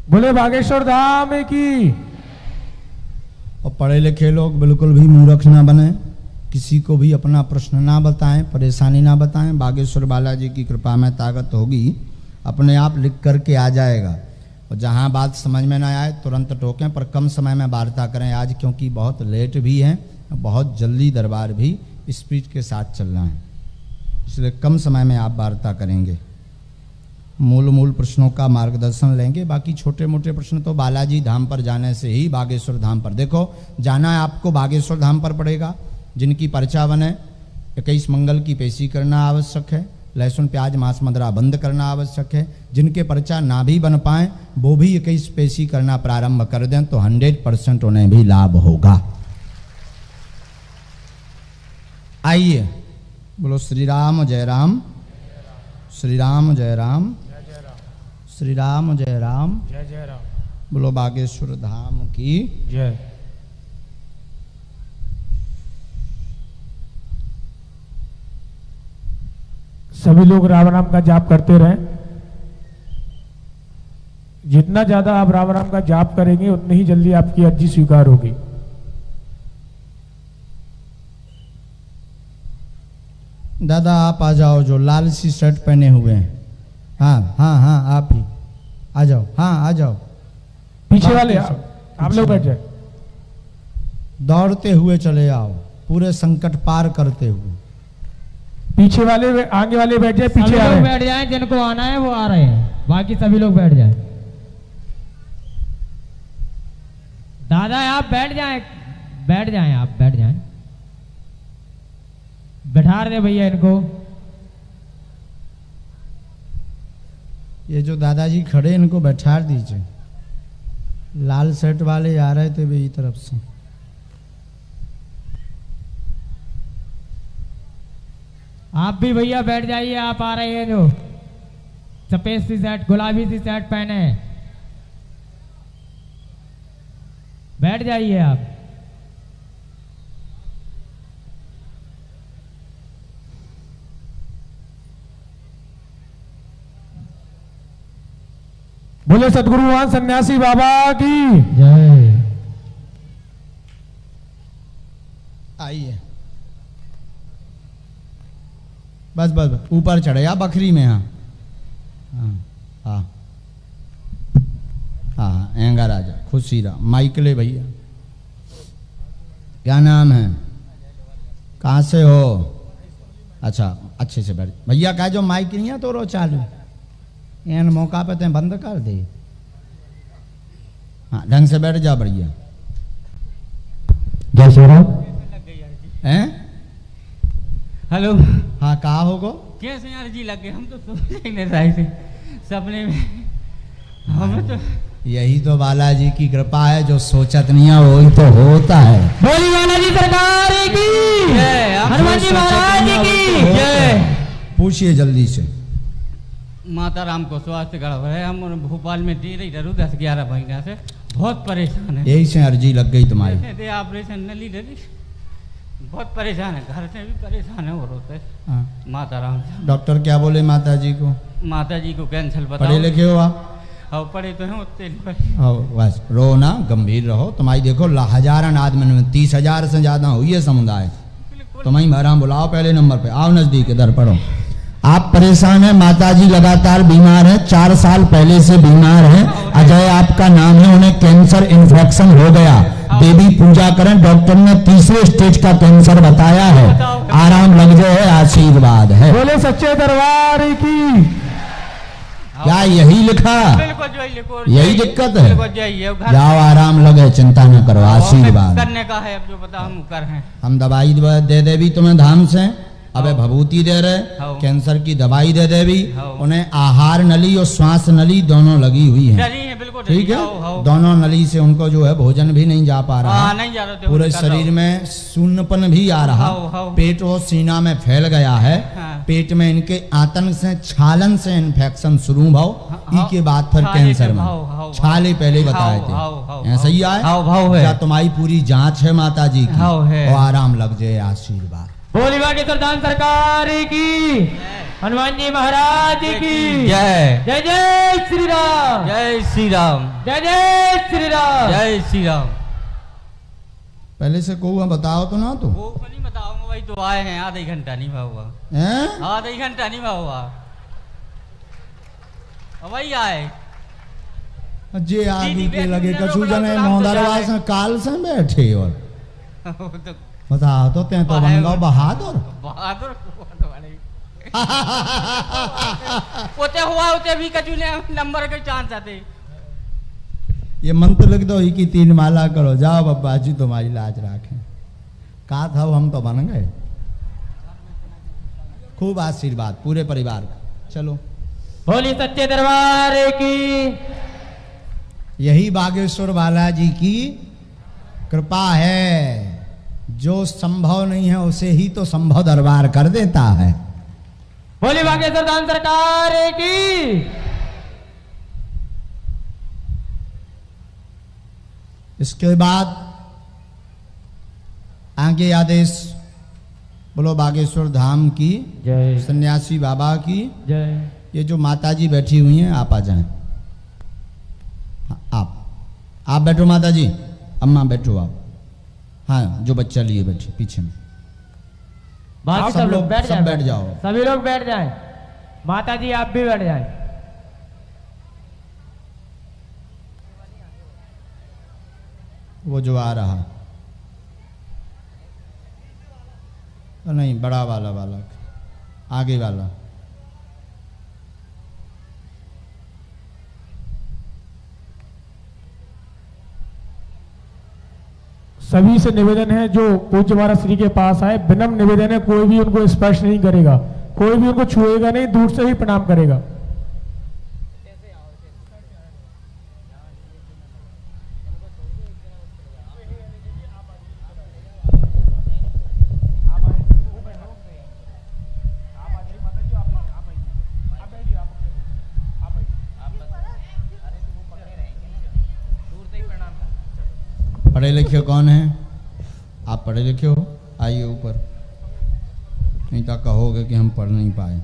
बोले बागेश्वर धाम की। और पढ़े लिखे लोग बिल्कुल भी मूर्ख ना बने, किसी को भी अपना प्रश्न ना बताएं, परेशानी ना बताएं। बागेश्वर बालाजी की कृपा में ताकत होगी, अपने आप लिख करके आ जाएगा। और जहां बात समझ में ना आए तुरंत टोकें, पर कम समय में वार्ता करें आज, क्योंकि बहुत लेट भी है, बहुत जल्दी दरबार भी स्पीड के साथ चलना है, इसलिए कम समय में आप वार्ता करेंगे। मूल प्रश्नों का मार्गदर्शन लेंगे, बाकी छोटे मोटे प्रश्न तो बालाजी धाम पर जाने से ही बागेश्वर धाम पर। देखो जाना है आपको बागेश्वर धाम पर पड़ेगा। जिनकी पर्चा बने 21 मंगल की पेशी करना आवश्यक है, लहसुन प्याज मांस मदिरा बंद करना आवश्यक है। जिनके पर्चा ना भी बन पाए वो भी 21 पेशी करना प्रारंभ कर दें तो 100% उन्हें भी लाभ होगा। आइए बोलो श्री राम जय राम, श्री राम जय राम, श्री राम जय राम, जय जय राम। बोलो बागेश्वर धाम की जय। सभी लोग राम राम का जाप करते रहें। जितना ज्यादा आप राम राम का जाप करेंगे उतनी ही जल्दी आपकी अर्जी स्वीकार होगी। दादा आप आ जाओ, जो लाल सी शर्ट पहने हुए हैं। हाँ हाँ हाँ आप ही आ जाओ, हाँ आ जाओ। पीछे वाले आप लोग बैठ जाए। दौड़ते हुए चले आओ, पूरे संकट पार करते हुए। पीछे वाले आगे वाले बैठ जाए, पीछे लोग बैठ जाए, जिनको आना है वो आ रहे हैं, बाकी सभी लोग बैठ जाए। दादा आप बैठ जाएं, बैठ जाएं, आप बैठ जाएं, बैठा दे भैया इनको। ये जो दादाजी खड़े इनको बैठा दीजिए। लाल शर्ट वाले आ रहे थे मेरी तरफ से। आप भी भैया बैठ जाइए, आप आ रहे हैं जो सफेद सी शर्ट गुलाबी सी शर्ट पहने हैं, बैठ जाइए आप। बोले सतगुरु भगवान सन्यासी बाबा की जय। आइए बस बस बस, ऊपर चढ़े या बकरी में। हाँ हाँ हाँ हाँ एंगा राजा खुशी रहा। माइक ले भैया, क्या नाम है, कहाँ से हो? अच्छा अच्छे से बैठ भैया। कहा जो माइक नहीं है तो रो चालू, एन मौका पे ते बंद कर दे। हाँ ढंग से बैठ जा बढ़िया। जय श्री राम। हैं? हेलो हाँ कहा होगो? कैसे यार जी लग गए, हम तो सोच ही नहीं रहे थे सपने में। हमें तो यही तो बालाजी की कृपा है, जो सोचत नहीं है वही तो होता है। बोली बालाजी सरकार की जय, हनुमान जी महाराज की जय। पूछिए जल्दी से। माता राम को स्वास्थ्य गड़बड़ है, हम भोपाल में दे रही रहूँ 10-11 महीना से, बहुत परेशान है। यही से अर्जी लग गई तुम्हारी। ऑपरेशन नली डली, बहुत परेशान है, घर से भी परेशान है और होते। हाँ। माता राम। डॉक्टर क्या बोले माता जी को? माता जी को कैंसर बताओ। पढ़े लिखे हो आप? हाँ पढ़े तो हैं उतने। बस रो ना, गंभीर रहो। तुम्हारी देखो हजारन आदमी में 30,000 से ज्यादा हुई है समुदाय। तुम्हारी महाराम बुलाओ पहले नंबर पे, आओ नजदीक इधर पढ़ो। आप परेशान हैं, माताजी लगातार बीमार हैं, 4 साल पहले से बीमार हैं। अजय आपका नाम है, उन्हें कैंसर इन्फेक्शन हो गया। देवी पूजा करें, डॉक्टर ने 3रे स्टेज का कैंसर बताया है। आराम लग जाए, आशीर्वाद है। बोले सच्चे दरबार की। क्या यही लिखा? यही दिक्कत है? जाओ आराम लगे, चिंता न करो, आशीर्वाद करने का है। अब जो बता हम कर हैं। हम दवाई दे दे भी तुम्हें धाम से, अबे भभूति दे रहे, कैंसर की दवाई दे दे भी। उन्हें आहार नली और श्वास नली दोनों लगी हुई है, ठीक है। दोनों नली से उनको जो है भोजन भी नहीं जा पा रहा, नहीं जा रहा, पूरे शरीर में शून्यपन भी आ रहा, पेट और सीना में फैल गया है। पेट में इनके आतंक से छालन से इन्फेक्शन शुरू भाव, के बाद फिर कैंसर में छाले पहले बताए थे। ऐसा ही आए क्या? तुम्हारी पूरी जांच है माता जी की, और आराम लग जाए, आशीर्वाद। बोली बागेश्वर धाम सरकार की, हनुमान जी महाराज की जय। जय जय श्री राम, जय श्री राम, जय जय श्री राम, जय श्री राम। पहले से को बताओ तो ना तो वो को नहीं बताऊंगा भाई, तो आए हैं आधा घंटा नहीं हुआ, हैं? आधा घंटा नहीं हुआ, वही आए जे आगे दीदी के लगे बैठ कछु जाओ, जने आराम से नौदरवा जाए। से काल से बैठे और तो बताओ तो ते तो बन गो बहादुर। बहादुर वाले होते हुआ होते भी कचू ने नंबर के चांस आते। ये मंत्र लिख दो ही की 3 माला करो, जाओ बब्बा जी तुम्हारी लाज राखें। का था हम तो बन गए। खूब आशीर्वाद पूरे परिवार का। चलो बोली सच्चे दरबार की, यही बागेश्वर बालाजी की कृपा है। जो संभव नहीं है उसे ही तो संभव दरबार कर देता है। बोली बागेश्वर धाम सरकार की। इसके बाद आगे आदेश बोलो बागेश्वर धाम की जय, सन्यासी बाबा की। जय। ये जो माता जी बैठी हुई हैं आप आ जाएं। हाँ, आप बैठो माता जी, अम्मा बैठो आप। हाँ, जो बच्चा लिए बैठे पीछे में। बाकी सब सब लोग लोग बैठ सब जाए, बैठ जाओ। सभी लोग बैठ जाएं। माता जी आप भी बैठ जाएं। वो जो आ रहा नहीं, बड़ा वाला बालक आगे वाला। सभी से निवेदन है जो पूज्य महाराज श्री के पास आए, विनम्र निवेदन है, कोई भी उनको स्पर्श नहीं करेगा, कोई भी उनको छुएगा नहीं, दूर से ही प्रणाम करेगा। पढ़े लिखे कौन है? आप पढ़े लिखे हो, आइए ऊपर, नहीं तो कहोगे कि हम पढ़ नहीं पाए।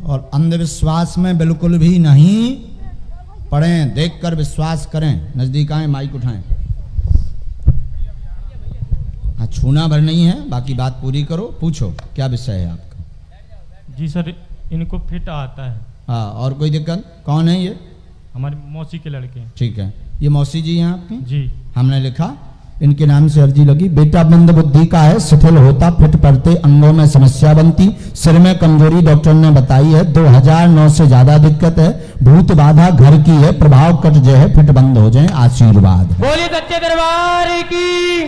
और अंधविश्वास में बिल्कुल भी नहीं पढ़ें, देखकर विश्वास करें। नजदीक आए, माइक उठाएं। हाँ, छूना भर नहीं है, बाकी बात पूरी करो। पूछो क्या विषय है आपका? जी सर, इनको फिट आता है। हाँ, और कोई दिक्कत? कौन है ये? हमारी मौसी के लड़के हैं। ठीक है, ये मौसी जी हैं आपकी? जी। हमने लिखा, इनके नाम से अर्जी लगी। बेटा मंद बुद्धि का है, शिथिल होता, फिट पड़ते, अंगों में समस्या बनती, सिर में कमजोरी डॉक्टर ने बताई है, 2009 से ज्यादा दिक्कत है, भूत बाधा घर की है, प्रभाव कट जाए, फिट बंद हो जाए, आशीर्वाद। बोलिए सच्चे दरबार की,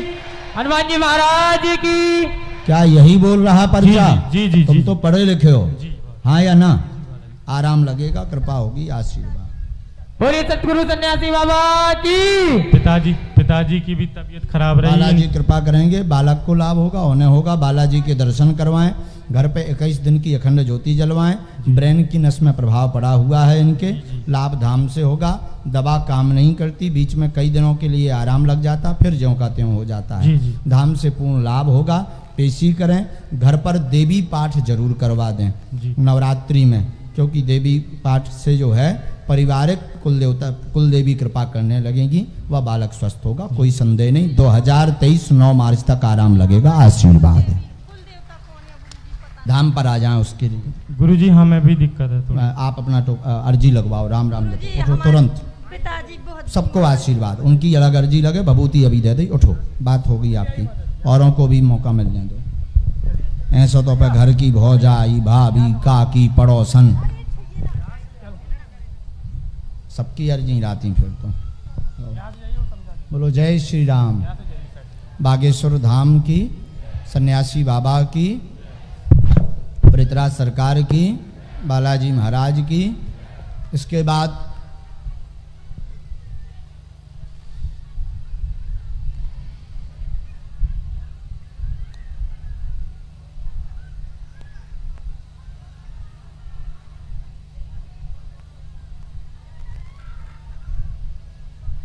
हनुमान जी महाराज की। क्या यही बोल रहा पर्चा? जी, जी, जी, तुम जी। तो पढ़े लिखे हो, जी। हाँ या ना? आराम लगेगा, कृपा होगी, आशीर्वाद। बोलिए सतगुरु सन्यासी बाबा की। पिताजी की भी तबीयत खराब रही बालाजी है। कृपा करेंगे, बालक को लाभ होगा, उन्हें होगा। बालाजी के दर्शन करवाएं, घर पे 21 दिन की अखंड ज्योति जलवाएं। ब्रेन की नस में प्रभाव पड़ा हुआ है इनके, लाभ धाम से होगा। दवा काम नहीं करती, बीच में कई दिनों के लिए आराम लग जाता, फिर ज्यों का त्यों हो जाता है। जी, जी। धाम से पूर्ण लाभ होगा। पेशी करें, घर पर देवी पाठ जरूर करवा दें जी। नवरात्रि में, क्योंकि देवी पाठ से जो है पारिवारिक कुल देवी कृपा करने लगेगी, वह बालक स्वस्थ होगा, कोई संदेह नहीं। 2023 9 मार्च तक आराम लगेगा, आशीर्वाद है। धाम पर आ जाएं उसके लिए। गुरुजी हमें भी दिक्कत है थोड़ी। आप अपना अर्जी लगवाओ, राम राम जी, उठो हमारे तुरंत। पिताजी बहुत सबको आशीर्वाद, उनकी अलग अर्जी लगे, भभूति अभी दे दी। उठो, बात हो गई आपकी, औरों को भी मौका मिलने दो। ऐसा तो पे घर की भौजाई, भाभी, काकी, पड़ोसन, सबकी अर्जी राती। फिर तो बोलो जय श्री राम। बागेश्वर धाम की, सन्यासी बाबा की, पृथ्वीराज सरकार की, बालाजी महाराज की। इसके बाद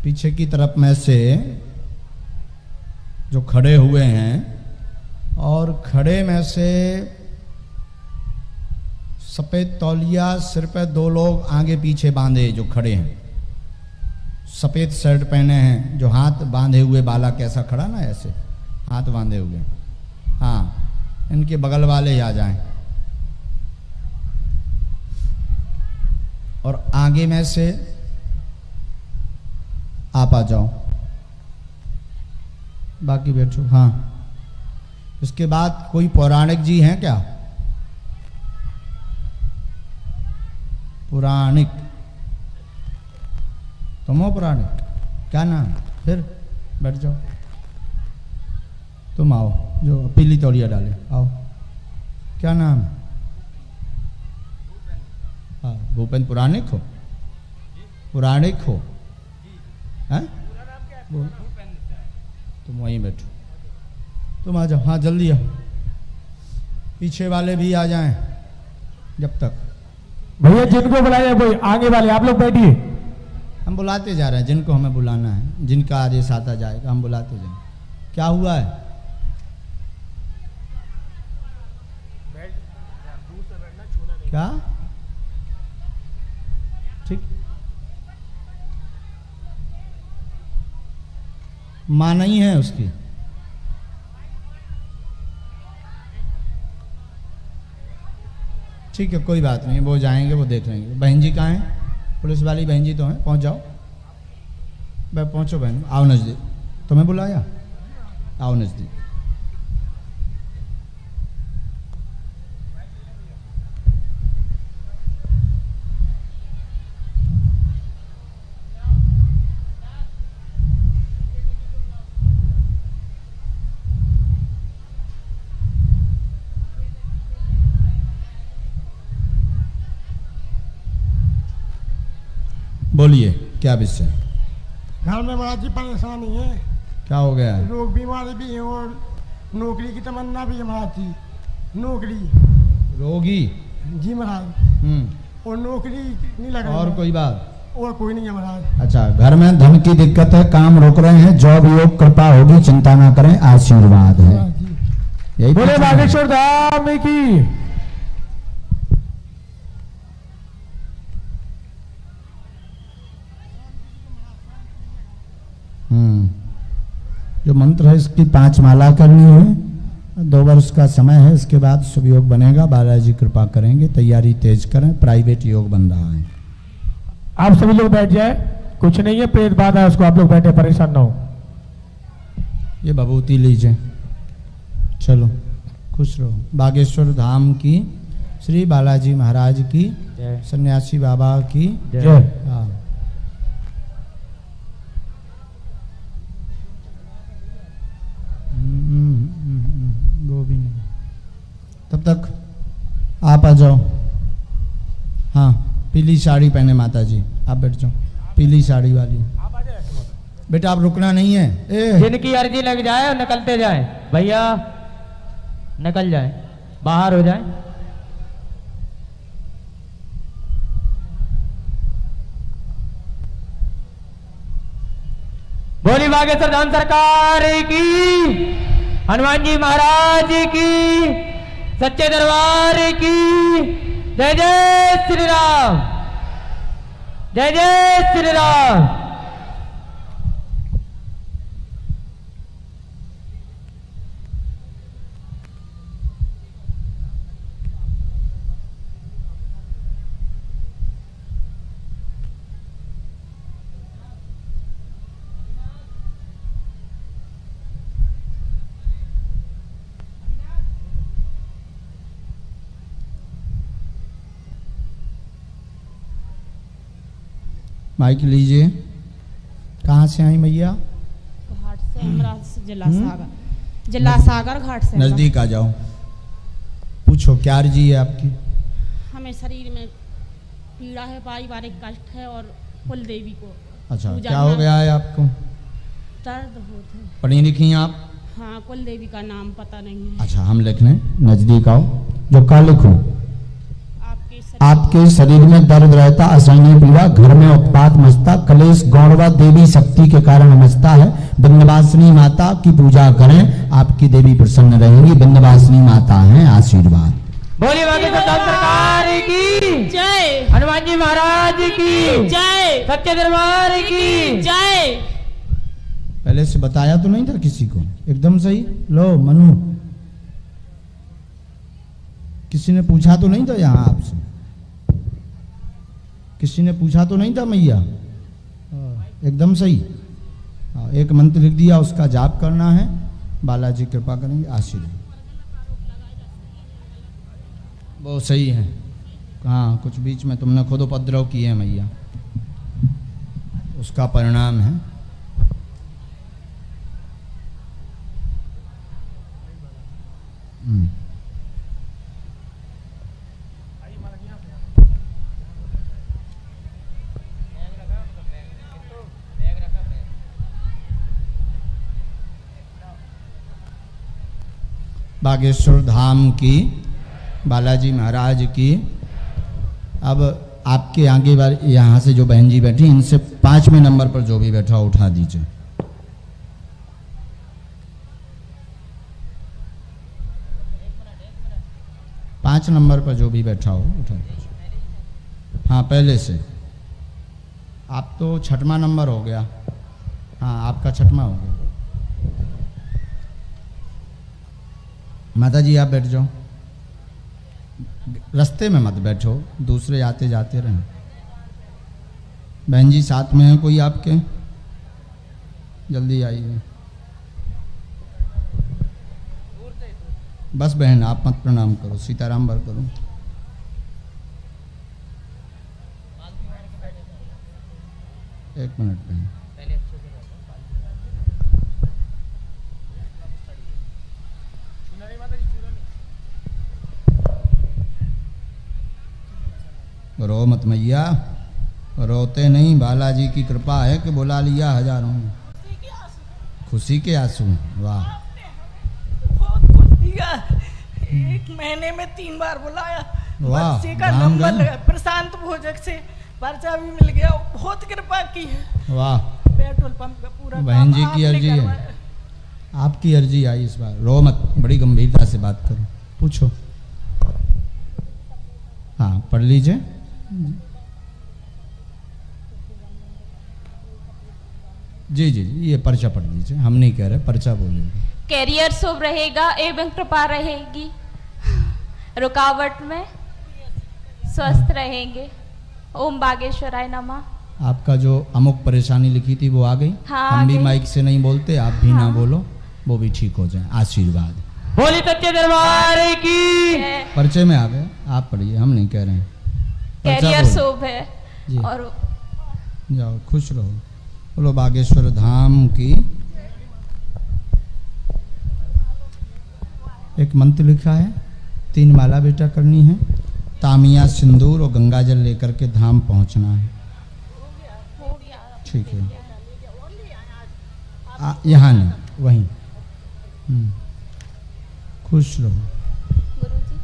पीछे की तरफ में से जो खड़े हुए हैं और खड़े में से सफेद तौलिया सिर पे 2 लोग आगे पीछे बांधे जो खड़े हैं, सफेद शर्ट पहने हैं, जो हाथ बांधे हुए, बाला कैसा खड़ा ना ऐसे हाथ बांधे हुए। हाँ, इनके बगल वाले आ जाएं। और आगे में से आप आ जाओ, बाकी बैठो। हाँ, इसके बाद कोई पौराणिक जी हैं क्या? पुराणिक, तुम हो पुराणिक? क्या नाम? फिर बैठ जाओ। तुम आओ, जो पीली तौलिया डाले, आओ। क्या नाम है? हाँ, भूपेंद्र। पुराणिक हो? पुराणिक हो? हैं? तुम वहीं बैठो, तुम आ जाओ। हाँ, जल्दी आओ, पीछे वाले भी आ जाएं जब तक। भैया जिनको बुलाया कोई आगे वाले, आप लोग बैठिए। हम बुलाते जा रहे हैं जिनको हमें बुलाना है, जिनका आदेश आता जाएगा हम बुलाते जाएंगे। क्या हुआ है? क्या? ठीक, मां नहीं है उसकी। ठीक है, कोई बात नहीं, वो जाएंगे, वो देख लेंगे। बहन जी कहाँ हैं? पुलिस वाली बहन जी तो हैं, पहुंच जाओ। पहुंचो बहन, आओ नजदीक। तुम्हें बुलाया? आओ नजदीक। बोलिए, क्या विषय? घर में बड़ा जी परेशानी है। क्या हो गया है? लोग बीमारी भी हैं और नौकरी की तमन्ना भी है महाराज जी। नौकरी। रोगी? जी महाराज। और नौकरी नहीं लग रही। और कोई बात? और कोई नहीं है महाराज। अच्छा, घर में धन की दिक्कत है, काम रोक रहे हैं, जॉब योग कृपा होगी, चिंता ना करें, आशीर्वाद है। यही बोले बागेश्वर धाम की। जो मंत्र है इसकी 5 माला करनी है, 2 वर्ष का समय है, इसके बाद शुभ योग बनेगा। बालाजी कृपा करेंगे, तैयारी तेज करें, प्राइवेट योग बन रहा है। आप सभी लोग बैठ जाए, कुछ नहीं है, प्रेत बाधा है उसको, आप लोग बैठे, परेशान ना हो। ये भभूति लीजिए, चलो खुश रहो। बागेश्वर धाम की, श्री बालाजी महाराज की, सन्यासी बाबा की जय। हाँ, वो भी नहीं। तब तक आप आ जाओ। हाँ, पीली साड़ी पहने माता जी, आप बैठ जाओ, पीली साड़ी वाली। बेटा आप रुकना नहीं है। जिनकी अर्जी लग जाए और निकलते जाए भैया, निकल जाए, बाहर हो जाए। बोली बागेश्वर धाम सरकार की, हनुमान जी महाराज की, सच्चे दरबार की। जय जय श्री राम, जय जय श्री राम। माइक लीजिए। कहाँ से आई मैया? घाट से, अमरावती से, जिला सागर, जिला सागर घाट से। नजदीक आ जाओ, पूछो क्या अर्जी है आपकी? हमें शरीर में पीड़ा है, पारिवारिक कष्ट है और कुल देवी को। अच्छा, क्या हो गया है आपको? दर्द होते हैं। पढ़ी लिखी हैं आप? हाँ, कुल देवी का नाम पता नहीं है। अच्छा, हम लिख लें, नजदीक आओ, जो का लिखूं? आपके आपके शरीर में दर्द रहता, असहनीय पीड़ा, घर में उत्पात मचता, कलेश गौरवा देवी शक्ति के कारण मचता है। विंध्यवासिनी माता की पूजा करें, आपकी देवी प्रसन्न रहेंगी। विंध्यवासिनी माता हैं, आशीर्वाद। बोलिए बागेश्वर धाम सरकार की जय, हनुमान जी महाराज की जय, सच्चे दरबार की जय। पहले से बताया तो नहीं था किसी को? एकदम सही। लो मनु, किसी ने पूछा तो नहीं था यहाँ आपसे? किसी ने पूछा तो नहीं था मैया? एकदम सही। एक मंत्र लिख दिया, उसका जाप करना है, बालाजी कृपा करेंगे, आशीर्वाद। वो सही है। हाँ, कुछ बीच में तुमने खुद उपद्रव किए हैं मैया, उसका परिणाम है। बागेश्वर धाम की, बालाजी महाराज की। अब आपके आगे बार यहाँ से जो बहन जी बैठी, इनसे 5वें नंबर पर जो भी बैठा उठा दीजिए। पाँच नंबर पर जो भी बैठा हो उठा दीजिए। हाँ, पहले से। आप तो 6वां नंबर हो गया। हाँ, आपका 6वां हो गया। माता जी आप बैठ जाओ, रास्ते में मत बैठो, दूसरे आते जाते रहें। बहन जी साथ में है कोई आपके? जल्दी आइए। बस बहन आप मत प्रणाम करो, सीताराम बर करो। एक मिनट बहन। रो मत मैया, रोते नहीं, बालाजी की कृपा है कि बुला लिया हजारों। खुशी के आंसू। वाह, बहुत कुछ दिया। 1 महीने में 3 बार बुलाया। वाह, बच्चे का नंबर लगा, प्रशांत भोजक से पर्चा भी मिल गया। बहुत कृपा की है। वाह, पेट्रोल पंप का पूरा बहन जी की अर्जी है, आपकी अर्जी आई इस बार। रो मत, बड़ी गंभीरता से बात करो, पूछो। हाँ, पढ़ लीजिए। जी जी जी, ये पर्चा पढ़ लीजिए, हम नहीं कह रहे, पर्चा बोलिए। कैरियर शुभ रहेगा एवं कृपा रहेगी, रुकावट में स्वस्थ रहेंगे। ओम बागेश्वराय नमः। आपका जो अमुक परेशानी लिखी थी वो आ गई? हाँ, हम भी आ गई। माइक से नहीं बोलते, आप भी ना बोलो, वो भी ठीक हो जाए। आशीर्वाद। बोली सच्चे दरबार की। पर्चे में आ गए, आप पढ़िए, हम नहीं कह रहे हैं। कैरियर शुभ है जी। और जाओ, खुश रहो। बोलो बागेश्वर धाम की। एक मंत्र लिखा है, 3 माला बेटा करनी है, तामिया सिंदूर और गंगा जल लेकर के धाम पहुंचना है। ठीक है, यहाँ नहीं, वहीं। खुश रहो। गुरुजी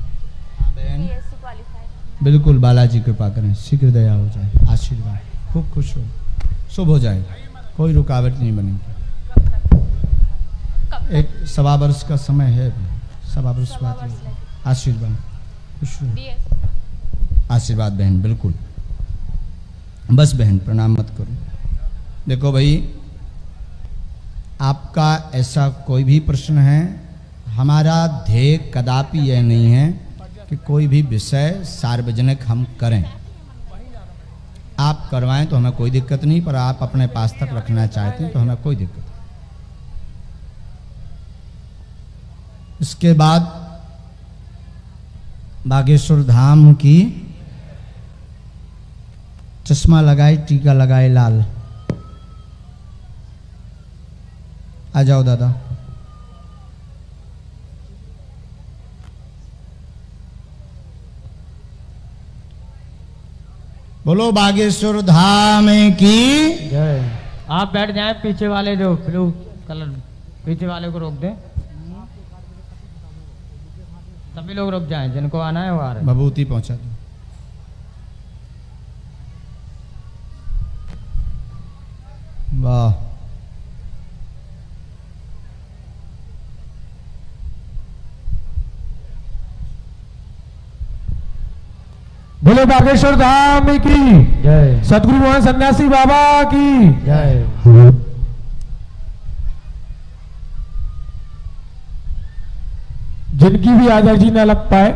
बहन, BSc क्वालिफाई। बिल्कुल, बालाजी कृपा करें, शीघ्र दया हो जाए, आशीर्वाद। खूब खुश हो, शुभ हो जाए, कोई रुकावट नहीं बनेगी। एक 1.25 वर्ष का समय है, 1.25 वर्ष बाद आशीर्वाद। खुश रहो, आशीर्वाद बहन, बिल्कुल। बस बहन प्रणाम मत करो। देखो भाई, आपका ऐसा कोई भी प्रश्न है, हमारा ध्येय कदापि यह नहीं है कि कोई भी विषय सार्वजनिक हम करें। आप करवाएं तो हमें कोई दिक्कत नहीं, पर आप अपने पास तक रखना चाहते हैं तो हमें कोई दिक्कत नहीं। इसके बाद बागेश्वर धाम की, चश्मा लगाए, टीका लगाए लाल। आ जाओ दादा। बोलो बागेश्वर धाम की जय। आप बैठ जाएं, पीछे वाले जो ब्लू कलर, पीछे वाले को रोक दें, सभी लोग रुक जाएं, जिनको आना है वो आ रहे हैं। भभूति पहुंचा दो। वाह। बोले बागेश्वर धाम की जय। सदगुरु मोहन सन्यासी बाबा की जय। जिनकी भी आज अर्जी न लग पाए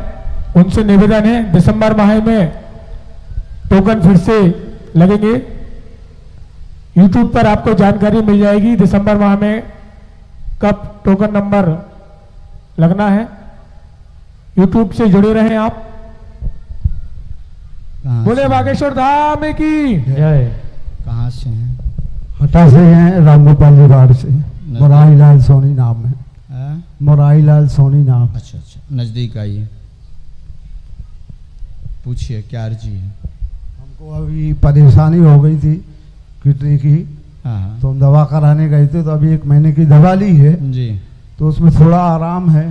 उनसे निवेदन है दिसंबर माह में टोकन फिर से लगेंगे। YouTube पर आपको जानकारी मिल जाएगी दिसंबर माह में कब टोकन नंबर लगना है। YouTube से जुड़े रहें आप। बोले बागेश्वर धाम की जय। कहाँ से हैं? हटा से हैं, रामगोपाल जी बाढ़ से। मोरारी लाल सोनी नाम है। मोरारी लाल सोनी नाम। अच्छा अच्छा, नजदीक आइए, पूछिए क्या अर्जी है? हमको अभी परेशानी हो गई थी किडनी की, हाँ तो हम दवा कराने गए थे, तो अभी 1 महीने की दवा ली है जी। तो उसमें थोड़ा आराम है।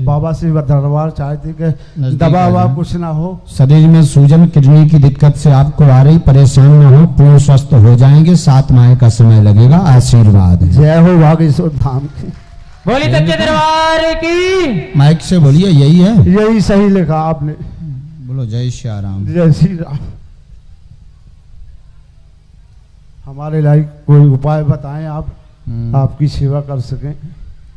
बाबा से दरबार चाहते कि दवा ववा कुछ ना हो। शरीर में सूजन किडनी की दिक्कत से आपको आ रही, परेशान ना हो, पूर्ण स्वस्थ हो जाएंगे। 7 माह का समय लगेगा, आशीर्वाद है। जय हो बागेश्वर धाम की। बोली सच्चे दरबार की। माइक से बोलिए, यही है? यही सही लिखा आपने। बोलो जय श्री राम। जय श्री राम। हमारे लायक कोई उपाय बताएं आप, आपकी सेवा कर सकें।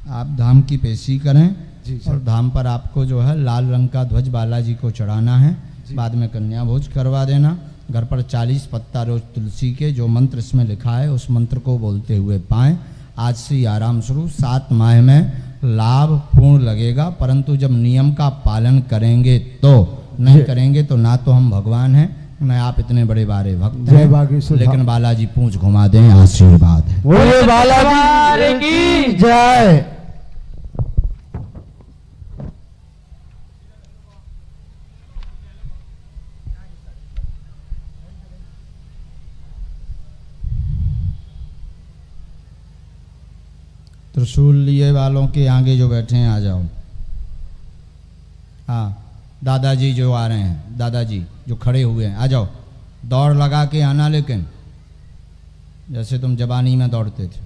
आप धाम की पेशी करें जी सर। और धाम पर आपको जो है लाल रंग का ध्वज बालाजी को चढ़ाना है। बाद में कन्या भोज करवा देना। घर पर 40 पत्ता रोज तुलसी के, जो मंत्र इसमें लिखा है उस मंत्र को बोलते हुए पाएं। आज से ही आराम शुरू। 7 माह में लाभ पूर्ण लगेगा, परंतु जब नियम का पालन करेंगे तो, नहीं करेंगे तो ना तो हम भगवान हैं न आप इतने बड़े बारे भक्त जय हैं, बागेश्वर। लेकिन बालाजी पूंछ घुमा दें, आशीर्वाद है। बोले बालाजी की जय। त्रिशूल लिए वालों के आगे जो बैठे हैं आ जाओ। हाँ, दादाजी जो आ रहे हैं, दादाजी जो खड़े हुए हैं आ जाओ। दौड़ लगा के आना, लेकिन जैसे तुम जवानी में दौड़ते थे।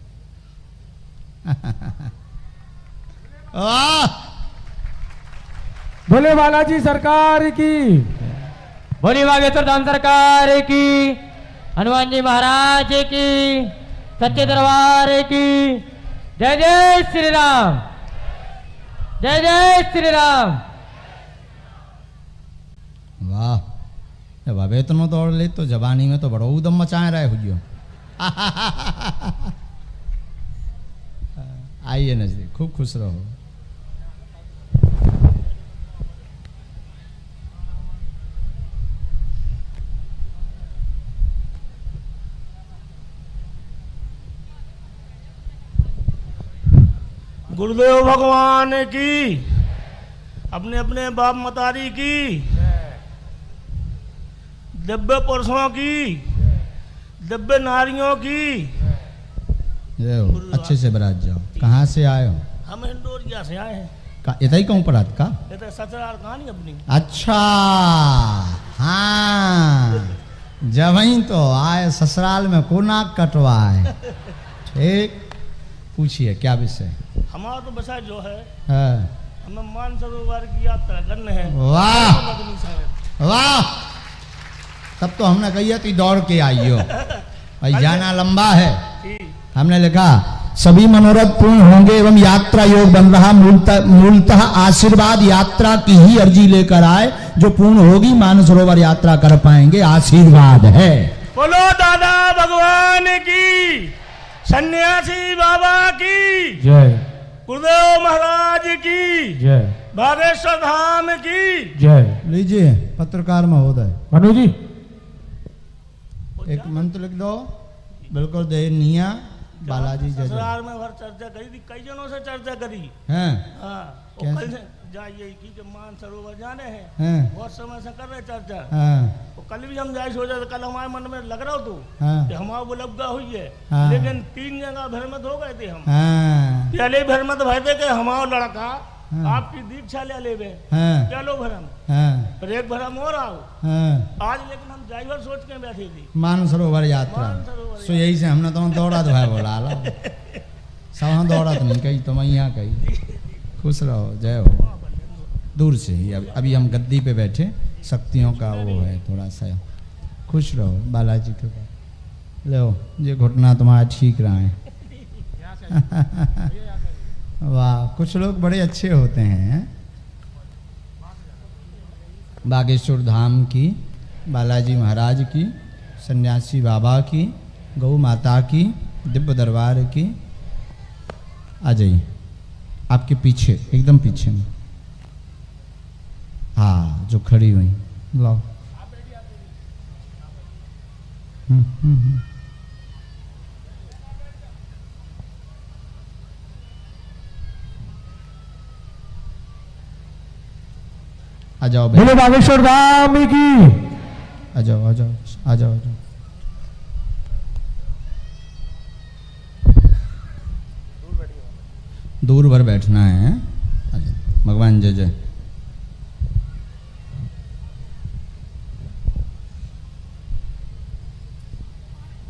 बोले बालाजी सरकार की। बोली बागेश्वर धाम सरकार की। हनुमान जी महाराज की। सच्चे दरबार की। जय जय श्री राम। जय जय श्री राम। वाह, जब अवेतन में दौड़ ले तो जवानी में तो बड़ो उदम मचाए रहे हुई। आइए नजदीक, खूब खुश रहो। गुरुदेव भगवान की, अपने अपने बाप मतारी की, दिव्य पुरुषों की, दिव्य नारियों की। अच्छे से बरात जाओ। कहाँ से आए हो? हम इंडोरिया से आए हैं। इतना ही कहूँ परात का? ससुराल कहानी अपनी। अच्छा, हाँ, जब वहीं तो आए ससुराल में को नाक कटवाए। ठीक, पूछिए क्या विषय? हमारा तो बसा जो है, हमें मानसरोवर की यात्रा करने हैं। वाह वाह, तब तो हमने कही थी दौड़ के आइयो भाई, जाना लंबा है। हमने लिखा सभी मनोरथ पूर्ण होंगे एवं यात्रा योग बन रहा। मूलतः आशीर्वाद यात्रा की ही अर्जी लेकर आए, जो पूर्ण होगी मानसरोवर यात्रा कर पाएंगे, आशीर्वाद है। बोलो दादा भगवान की, सन्यासी बाबा की जय, गुरुदेव महाराज की जय, बागेश्वर धाम की जय। लीजिए पत्रकार महोदय, मनु जी एक मंत्र लिख दो। बिल्कुल देनिया बालाजी जय। ससुराल में हर चर्चा करी थी, कई जनों से चर्चा करी हैं? हाँ, कैसे? कल जाइए कि मानसरोवर जाने हैं, हैं? बहुत समय से कर रहे चर्चा। हाँ, तो कल भी हम जाए सोचा, कल हमारे मन में लग रहा हो हाँ, कि हमारा बुलब्गा हुई है। हाँ। लेकिन 3 जगह भ्रमित हो गए थे हम। हाँ, पहले भ्रमित भय थे कि हमारा लड़का हाँ। आपकी दीक्षा ले लेवे। हाँ, चलो भरम हाँ पर एक भरम और आओ हाँ आज, लेकिन हम ड्राइवर सोच के बैठे थे मानसरोवर यात्रा। सो यही से हमने तो दौड़ा तो है बोला लो सब हम दौड़ा तो नहीं कही तुम यहाँ कही। खुश रहो, जय हो। दूर से ही अभी हम गद्दी पे बैठे, शक्तियों का वो है थोड़ा सा। खुश रहो बालाजी के पास। लो ये घुटना तुम्हारा ठीक रहा है। वाह, कुछ लोग बड़े अच्छे होते हैं। बागेश्वर धाम की, बालाजी महाराज की, सन्यासी बाबा की, गौ माता की, दिव्य दरबार की। आ जाइए आपके पीछे, एकदम पीछे में। हाँ जो खड़ी हुई लो। आ जाओ बोलो बागेश्वर धाम की। आ जाओ आ जाओ आ जाओ आ जाओ। दूर भर बैठना है। भगवान जय जय।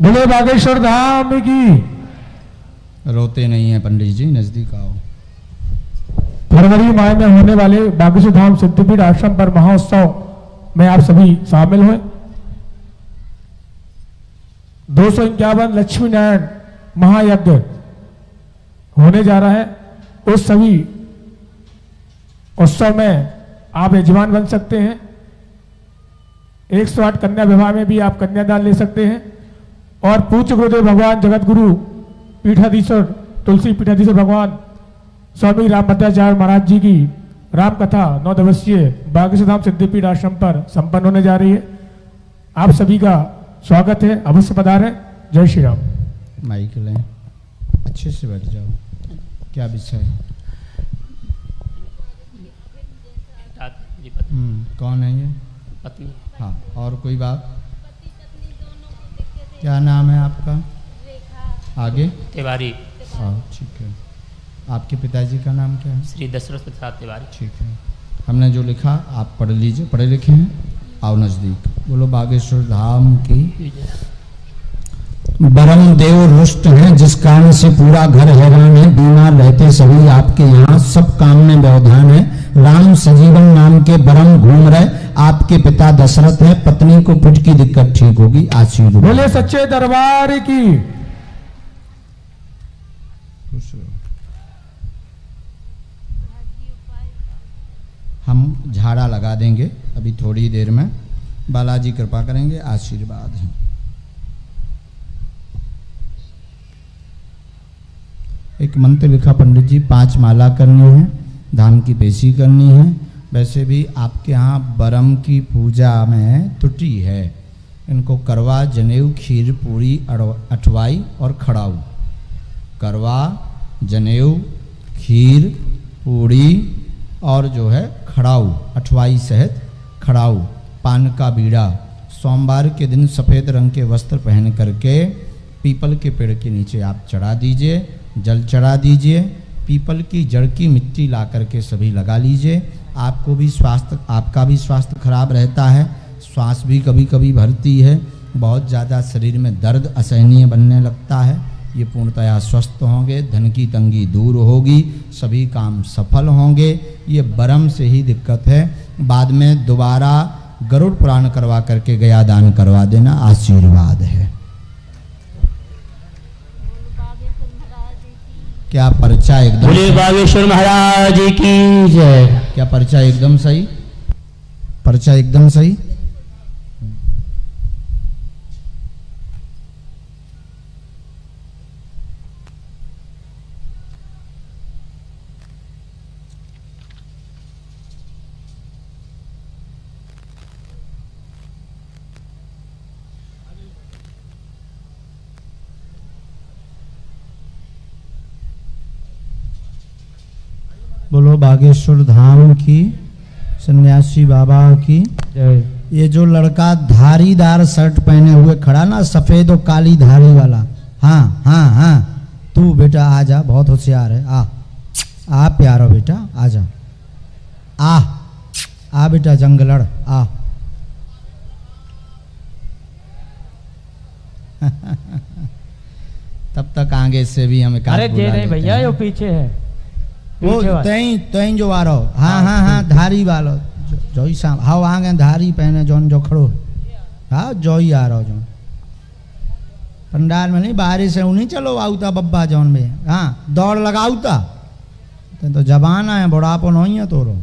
बोले बागेश्वर धाम की। रोते नहीं है पंडित जी, नजदीक आओ। फरवरी माह में होने वाले बागेश्वर धाम सिद्धपीठ आश्रम पर महोत्सव में आप सभी शामिल हुए। 251 लक्ष्मी नारायण महायज्ञ होने जा रहा है। उस सभी उत्सव में आप यजमान बन सकते हैं। 108 कन्या विवाह में भी आप कन्यादान ले सकते हैं। और पूज्य गुरुदेव भगवान जगत गुरु पीठाधीश्वर तुलसी पीठाधीश्वर भगवान स्वामी रामभद्राचार्य महाराज जी की राम कथा 9 दिवसीय बागेश्वर धाम सिद्धपीठ आश्रम पर संपन्न होने जा रही है। आप सभी का स्वागत है, अवश्य पधारें। जय श्री राम। माइक लें, अच्छे से बैठ जाओ। क्या विषय है? कौन है ये? पत्नी। हाँ, और कोई बात? क्या नाम है आपका? आगे? तिवारी। हाँ ठीक है। आपके पिताजी का नाम क्या है? श्री दशरथ प्रसाद तिवारी। ठीक है, हमने जो लिखा आप पढ़ लीजिए। पढ़े लिखे हैं? आओ नजदीक। बोलो बागेश्वर धाम की। बरम देव रुष्ट हैं, जिस कारण से पूरा घर हैरान है। बीमार रहते सभी आपके यहाँ, सब काम में व्यवधान है। राम सजीवन नाम के बरम घूम रहे। आपके पिता दशरथ है, पत्नी को पिट की दिक्कत ठीक होगी। आशीर्वाद। बोले सच्चे दरबार की। हम झाड़ा लगा देंगे अभी थोड़ी देर में। बालाजी कृपा करेंगे, आशीर्वाद है। एक मंत्र लिखा पंडित जी, 5 माला करनी है, धान की पेशी करनी है। वैसे भी आपके यहाँ बरम की पूजा में त्रुटि है। इनको करवा, जनेऊ, खीर, पूरी, अठवाई और खड़ाऊ। करवा, जनेऊ, खीर, पूरी और जो है खड़ाऊ, अठवाई सहित खड़ाऊ, पान का बीड़ा। सोमवार के दिन सफ़ेद रंग के वस्त्र पहन करके पीपल के पेड़ के नीचे आप चढ़ा दीजिए। जल चढ़ा दीजिए। पीपल की जड़ की मिट्टी ला करके सभी लगा लीजिए। आपको भी स्वास्थ्य, आपका भी स्वास्थ्य खराब रहता है। श्वास भी कभी कभी भरती है। बहुत ज़्यादा शरीर में दर्द असहनीय बनने लगता है। ये पूर्णतया स्वस्थ होंगे। धन की तंगी दूर होगी। सभी काम सफल होंगे। ये बरम से ही दिक्कत है। बाद में दोबारा गरुड़ पुराण करवा करके गया दान करवा देना। आशीर्वाद है। क्या पर्चा एकदम? बोले बागेश्वर महाराज की जय। क्या पर्चा एकदम सही? पर्चा एकदम सही। बोलो बागेश्वर धाम की, सन्यासी बाबा की जय। ये जो लड़का धारीदार शर्ट पहने हुए खड़ा ना, सफेद और काली धारी वाला, हाँ हाँ हाँ, तू बेटा आ जा, बहुत होशियार है। आ प्यारो बेटा, आ जा। आ बेटा जंगलड़ आ। तब तक आगे से भी हमें अरे जे नहीं भैया यो पीछे है वो तई जो आ रहो। हाँ हाँ हाँ धारी वालो जो ही शाम हाँ आगे धारी पहने जौन जो खड़ो हाँ जो ही आ रहो जो पंडाल में नहीं बाहरी से उन्हीं चलो आउता बब्बा जौन में हाँ दौड़ लगाउता तो जबान है बुढ़ापो नहीं है तोरो।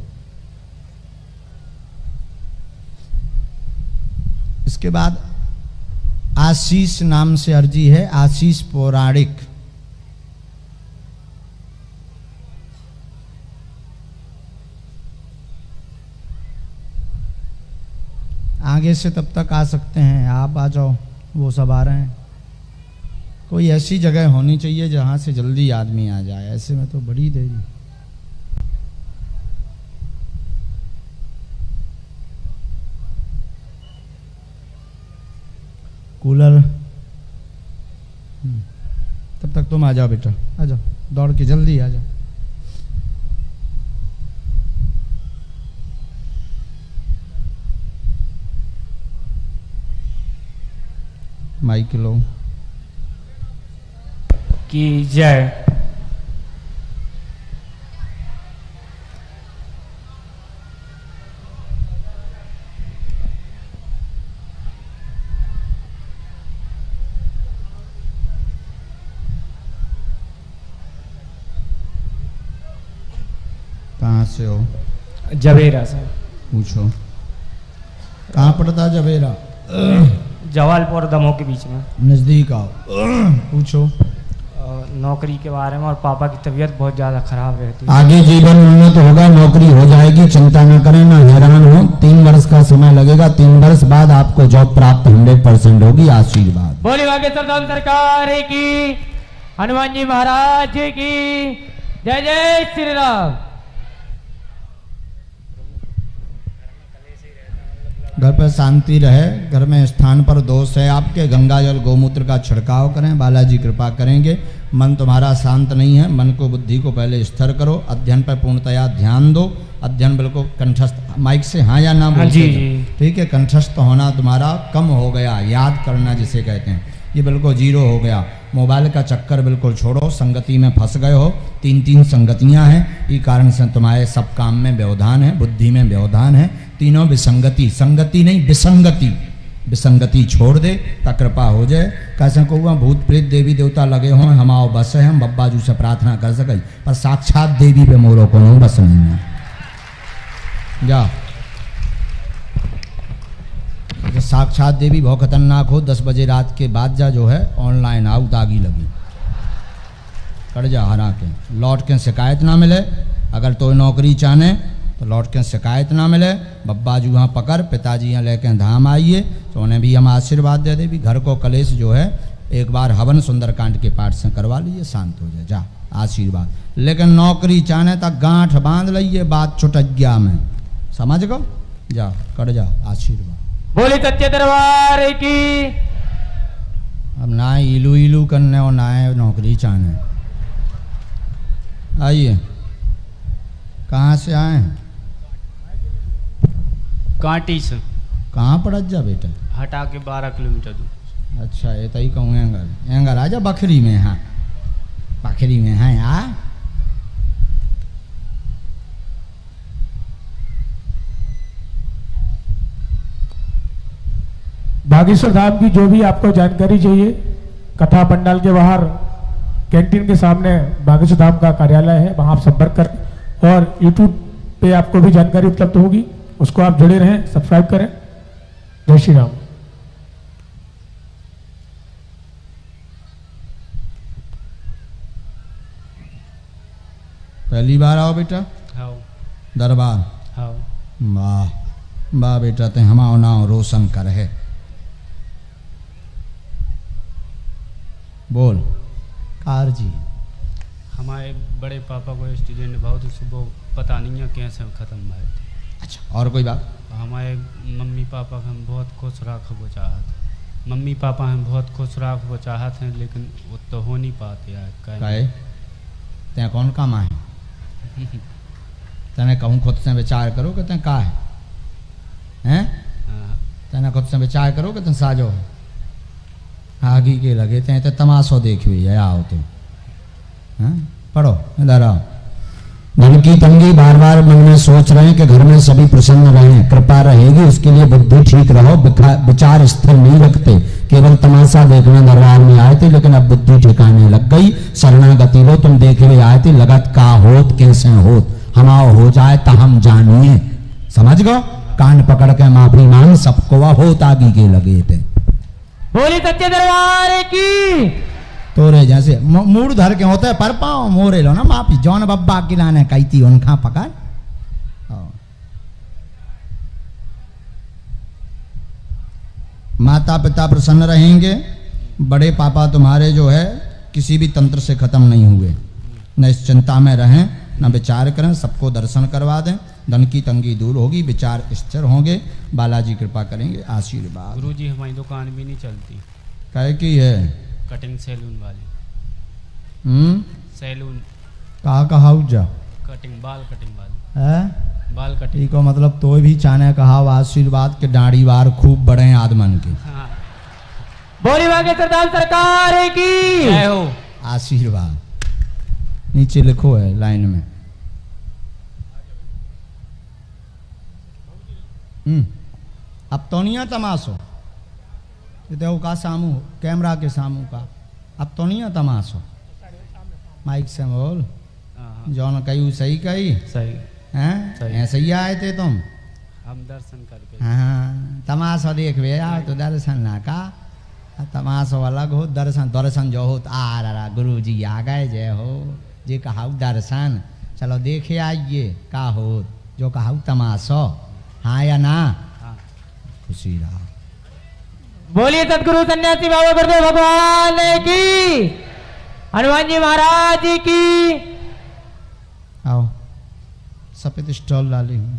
इसके बाद आशीष नाम से अर्जी है, आशीष पौराणिक। आगे से तब तक आ सकते हैं, आप आ जाओ, वो सब आ रहे हैं। कोई ऐसी जगह होनी चाहिए जहां से जल्दी आदमी आ जाए, ऐसे में तो बड़ी देरी। कूलर तब तक तुम आ जाओ बेटा, आ जाओ दौड़ के जल्दी आ जाओ। माइक लो की जय। कहाँ से हो? जवेरा से। पूछो कहाँ पड़ता जवेरा? जवालपुर दमोह के बीच में। नजदीक आओ। पूछो। नौकरी के बारे में, और पापा की तबीयत बहुत ज्यादा खराब रहती है। आगे जीवन उन्नत होगा, नौकरी हो जाएगी, चिंता न करें, ना हैरान हो। 3 वर्ष का समय लगेगा, 3 वर्ष बाद आपको जॉब प्राप्त 100% होगी। आशीर्वाद। बोली बागेश्वर धाम सरकार की, हनुमान जी महाराज की जय। जय श्री राम। घर पर शांति रहे, घर में स्थान पर दोष है आपके, गंगा जल गोमूत्र का छिड़काव करें, बालाजी कृपा करेंगे। मन तुम्हारा शांत नहीं है, मन को बुद्धि को पहले स्थिर करो, अध्ययन पर पूर्णतया ध्यान दो। अध्ययन बिल्कुल कंठस्थ, माइक से हाँ या ना बोलते जी। ठीक है, कंठस्थ होना तुम्हारा कम हो गया, याद करना जिसे कहते हैं ये बिल्कुल 0 हो गया। मोबाइल का चक्कर बिल्कुल छोड़ो, संगति में फंस गए हो, 3 संगतियां हैं, ये कारण से तुम्हारे सब काम में व्यवधान है, बुद्धि में व्यवधान है। तीनों विसंगति, संगति नहीं विसंगति, विसंगति छोड़ दे ता कृपा हो जाए। कैसे कहूँ भूत प्रेत देवी देवता लगे हों, हम आओ बस है, हम बब्बा जू से प्रार्थना कर सके, पर साक्षात देवी पे मोरो को नहीं बस नहीं है। जा तो साक्षात देवी बहुत खतरनाक हो, 10 बजे रात के बाद जा जो है ऑनलाइन आओ, दागी लगी कर जा हरा के, लौट के शिकायत ना मिले। अगर तो नौकरी चाहने तो लौट के शिकायत ना मिले, बब्बा जी वहाँ पकड़, पिताजी यहाँ लेके धाम आइए, तो उन्हें भी हम आशीर्वाद दे दे भी घर को कलेश जो है एक बार हवन सुंदरकांड के पाठ से करवा लीजिए, शांत हो जाए। जा आशीर्वाद। लेकिन नौकरी चाहने तक गांठ बांध लीजिए, बात चुटज्ञा में, समझ गो, जा कर जा आशीर्वाद। बोली सच्चे दरबार की। अब ना इलू इलू करने और ना नौकरी चाहने। आइए, कहाँ से आए? कांटी से। कहाँ पड़ जा बेटा? हटा के 12 किलोमीटर दूर। अच्छा ये तो ही कहूँ एंगर एंगर आजा बखरी में। हाँ बखरी में है यार। बागेश्वर धाम की जो भी आपको जानकारी चाहिए, कथा पंडाल के बाहर कैंटीन के सामने बागेश्वर धाम का कार्यालय है, वहां आप संपर्क कर, और YouTube पे आपको भी जानकारी उपलब्ध होगी, उसको आप जुड़े रहें, सब्सक्राइब करें। जय श्री राम। पहली बार आओ बेटा? हाँ। दरबार? हाँ। वाह वाह बेटा, ते हमाओ नाव रोशन कर है। बोल। कार जी हमारे बड़े पापा को एक्सीडेंट बहुत सुबह पता नहीं है कैसे ख़त्म हुआ। अच्छा और कोई बात? हमारे मम्मी पापा हम बहुत खुश रखो चाहत, मम्मी पापा हम बहुत खुश रखो चाहत हैं, लेकिन वो तो हो नहीं पाते यार। काहे? ते कौन काम है? तने कहूँ खुद से विचार करो कि ते का है? हैं? तना खुद से विचार करो कि तुम साजो आगे के लगे थे तो तमाशो देख भी है आओ तुम। पढ़ो इधर आओ। धन की तंगी बार बार मन में सोच रहे हैं कि घर में सभी प्रसन्न रहें, कृपा रहेगी, उसके लिए बुद्धि ठीक रहो, विचार स्थिर नहीं रखते, केवल तमाशा देखने दरबार में आए थे, लेकिन अब बुद्धि ठिकाने लग गई। शरणागति लो, तुम देखने आए थे, लगत का होत कैसे होत, हमाओ हो जाए तो हम जानिए, समझ गो। कान पकड़ के माफी मांग, सबको वह होत आगे के लगे थे। बोली सच्चे दरबार की। तोरे जैसे मूड धर के होते पर पाओ मोरे लो ना माफी, जौन बब्बा किलाने कही थी उनका पकड़। माता पिता प्रसन्न रहेंगे। बड़े पापा तुम्हारे जो है किसी भी तंत्र से खत्म नहीं हुए, न इस चिंता में रहें, न विचार करें, सबको दर्शन करवा दें, धन की तंगी दूर होगी, विचार स्थिर होंगे, बालाजी कृपा करेंगे, आशीर्वाद। गुरुजी हमारी दुकान भी नहीं चलती। काय की है? कटिंग सैलून वाली। सैलून कहा जा कटिंग, बाल कटिंग वाली है, बाल कटिंग को मतलब तो भी चाने कहा आशीर्वाद के दाढ़ी वार खूब बढ़े आदमन के। हाँ। बोली बागेश्वर धाम सरकार की जय हो। आशीर्वाद नीचे लिखो है लाइन में। अब तो नहीं तमाशो देखो का सामू कैमरा के सामू का, अब तो नहीं तमाशो, माइक से बोल। जौन कही सही कही, सही हैं? ऐसे ही आए थे तुम, हम दर्शन करके। हाँ तमाशा देख वे आओ तो दर्शन ना का, तमाशो अलग हो, दर्शन दर्शन जो हो आ रहा गुरु जी आ गए, जय हो जी कहा दर्शन, चलो देखे आइए का हो जो कहा तमाशो, हाँ या ना? खुशी रहा। बोलिए सदगुरु सन्यासी बाबा गुरुदेव भगवान की, हनुमान जी महाराज की। आओ सफेद स्टॉल डाली हूँ,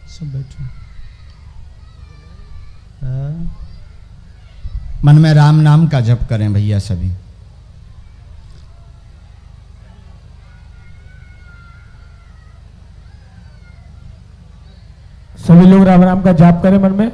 सब बैठो। मन में राम नाम का जप करें भैया सभी। सभी लोग राम राम का जाप करें मन में।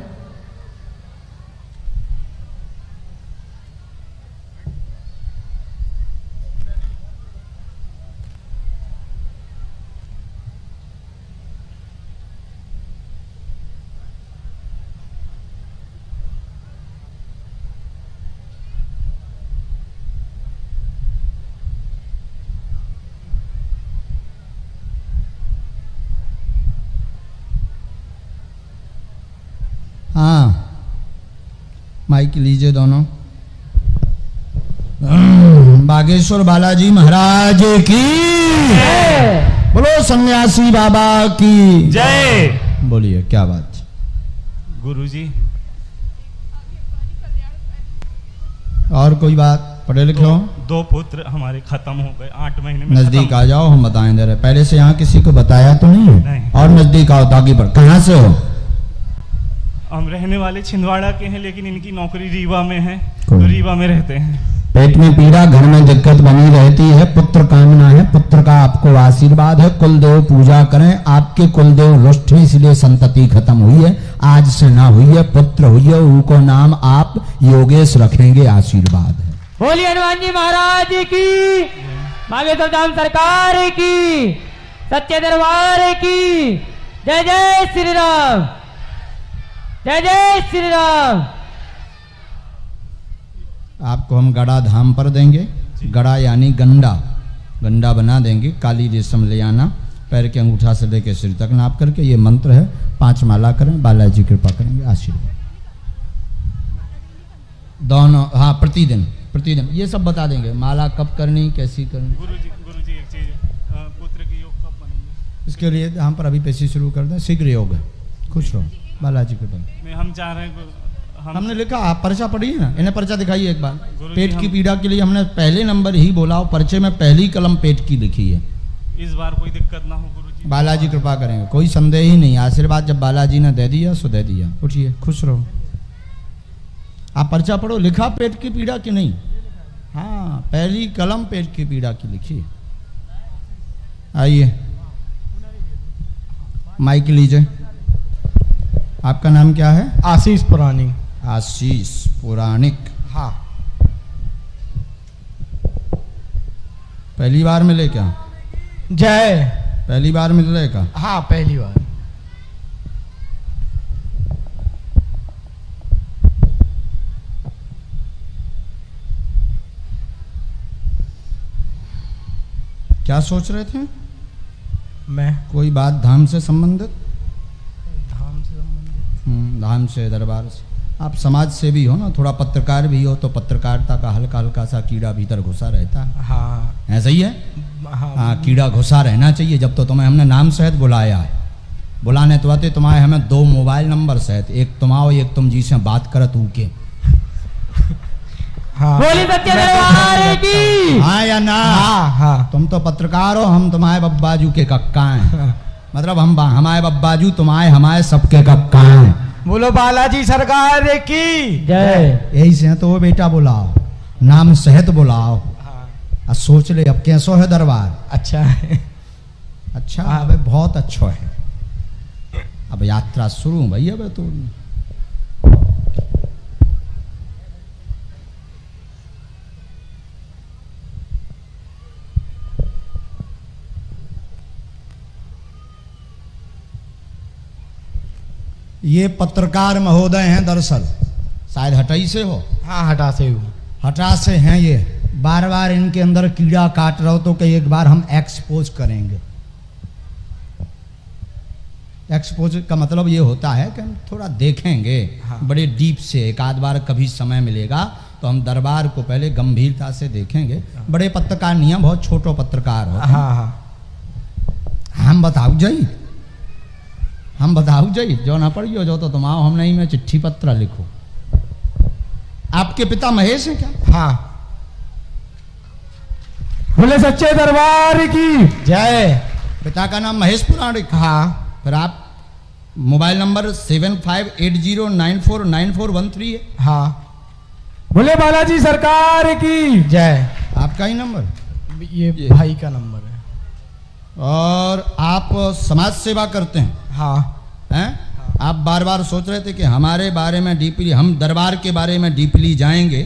हाँ माइक लीजिए दोनों। बागेश्वर बालाजी महाराज की बोलो, सन्यासी बाबा की जय। बोलिए क्या बात? गुरुजी और कोई बात? पढ़े लिखे हो? दो पुत्र हमारे खत्म हो गए 8 महीने में। नजदीक आ जाओ, हम बताएं जरा। पहले से यहाँ किसी को बताया तो नहीं है? नहीं। और नजदीक आओ ताकि पर। कहाँ से हो? हम रहने वाले छिंदवाड़ा के हैं, लेकिन इनकी नौकरी रीवा में है, तो रीवा में रहते हैं। पेट में पीड़ा, घर में दिक्कत बनी रहती है, पुत्र कामना है, पुत्र का आपको आशीर्वाद है, कुलदेव पूजा करें, आपके कुलदेव रुष्ट है इसलिए संतति खत्म हुई है, आज से ना हुई है, पुत्र हुई है, उनको नाम आप योगेश रखेंगे, आशीर्वाद है। बोलिए हनुमान जी महाराज की, बागेश्वर धाम सरकार की, सच्चे दरबार की। जय जय श्री राम, जय जय श्री राम। आपको हम गड़ा धाम पर देंगे, गड़ा यानी गंडा, गंडा बना देंगे, काली रेशम ले आना, पैर के अंगूठा से लेकर सिर तक नाप करके, ये मंत्र है, 5 माला करें, बालाजी कृपा करेंगे, आशीर्वाद दोनों। हाँ प्रतिदिन प्रतिदिन ये सब बता देंगे, माला कब करनी, कैसी करनी। गुरुजी एक चीज, पुत्र की योग कब बनेंगे? इसके लिए हम पर अभी पैसे शुरू कर दें, शीघ्र योग है। खुश रहो, बालाजी कृपा। हम चाह रहे हैं, हमने लिखा, आप पर्चा पढ़िए ना, इन्हें पर्चा दिखाइए एक बार। पेट की पीड़ा के लिए हमने पहले नंबर ही बोला, और पर्चे में पहली कलम पेट की लिखी है। इस बार कोई दिक्कत ना हो गुरुजी। बालाजी कृपा करेंगे, कोई संदेह ही नहीं। आशीर्वाद जब बालाजी ने दे दिया सो दे दिया। उठिए, खुश रहो। आप पर्चा पढ़ो, लिखा पेट की पीड़ा की नहीं? हाँ, पहली कलम पेट की पीड़ा की लिखी। आइए माइक लीजिए। आपका नाम क्या है? आशीष पुरानी। आशीष पुराणिक। हाँ। पहली बार मिले क्या? जय। पहली बार मिल रहे का? हाँ पहली बार। क्या सोच रहे थे? मैं कोई बात धाम से संबंधित? धाम से संबंधित? धाम से, दरबार से। आप समाज से भी हो ना, थोड़ा पत्रकार भी हो, तो पत्रकारिता का हल्का हल्का सा कीड़ा भीतर घुसा रहता है। हाँ ऐसा ही है। हाँ, हाँ कीड़ा घुसा रहना चाहिए। जब तो तुम्हें हमने नाम सहित बुलाया है, बुलाने तो आते तुम्हारे हमें 2 मोबाइल नंबर सहित, एक तुम आओ एक तुम जी से बात करत ऊके। हाँ। बोली सत्य दरबार की। हाँ या ना? हाँ हाँ। तुम तो पत्रकार हो, हम तुम्हारे बब्बाजू के कक्का हैं। मतलब हम हमारे बब्बाजू तुम्हारे हमारे सबके कक्का हैं। बोलो बालाजी सरकार की जय। यही से तो वो बेटा बुलाओ, नाम सहित बुलाओ। अब सोच ले अब कैसो है दरबार? अच्छा है। अच्छा अब बहुत अच्छा है। अब यात्रा शुरू भाई। अब तो ये पत्रकार महोदय हैं दरअसल, शायद हटाई से हो। हाँ हटा से हूँ। हटा से हैं ये। बार बार इनके अंदर कीड़ा काट रहा हो तो कि एक बार हम एक्सपोज करेंगे। एक्सपोज का मतलब ये होता है कि हम थोड़ा देखेंगे। हाँ। बड़े डीप से एक आध बार कभी समय मिलेगा तो हम दरबार को पहले गंभीरता से देखेंगे। हाँ। बड़े पत्रकार नहीं है, बहुत छोटो पत्रकार हो। हाँ हाँ। हम बताओ जाई, हम बताओ जाई जो ना पढ़ियो जो तो तुम आओ, हम नहीं मैं चिट्ठी पत्र लिखो। आपके पिता महेश हैं क्या? हाँ। बोले सच्चे दरबार की जय। पिता का नाम महेश पुराणिक। हाँ। फिर आप मोबाइल नंबर 7580949413 है। हाँ। बोले बालाजी सरकार की जय। आपका ही नंबर? ये भाई का नंबर है। और आप समाज सेवा करते हैं? हाँ। हैं? हाँ। आप बार बार सोच रहे थे कि हमारे बारे में डीपली, हम दरबार के बारे में डीपली जाएंगे,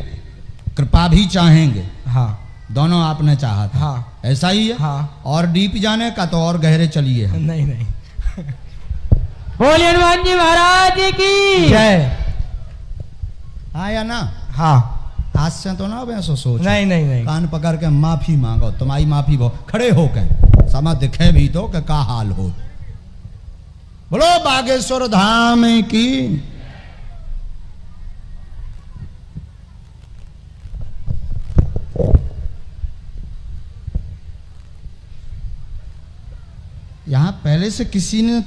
कृपा भी चाहेंगे। हाँ। दोनों आपने चाहा था। हाँ। ऐसा ही है? हाँ। और डीप जाने का तो और गहरे चलिए। नहीं नहीं। बोलिए हनुमान जी महाराज की जय। हाँ या ना? हाँ। आज से तो ना वैसो सोच। नहीं नहीं नहीं। कान पकड़ के माफी मांगो, तुम्हारी माफी भो, खड़े हो के समय दिखे भी तो का हाल हो। बोलो बागेश्वर धाम की। यहाँ पहले से किसी ने,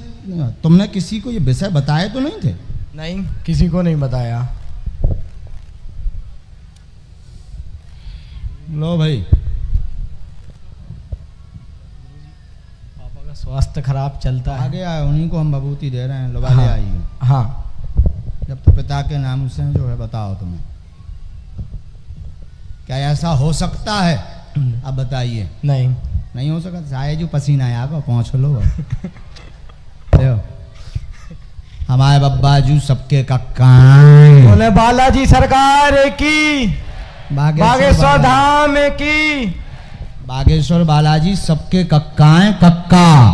तुमने किसी को ये विषय बताए तो नहीं थे? नहीं, किसी को नहीं बताया। लो भाई। पापा का स्वास्थ्य खराब चलता है। आगे आए, उन्हीं को हम भभूति दे रहे हैं। लो वाले आइए। हाँ। जब तो पिता के नाम से जो है बताओ तुम्हें, क्या ऐसा हो सकता है? अब बताइए। नहीं नहीं हो सकता। चाहे जो पसीना आया को पहुँच लो। हमारे बब्बाजू सबके कक्का। बोले बालाजी सरकार की। बागेश्वर धाम की। बागेश्वर बालाजी सबके कक्का हैं, कक्का।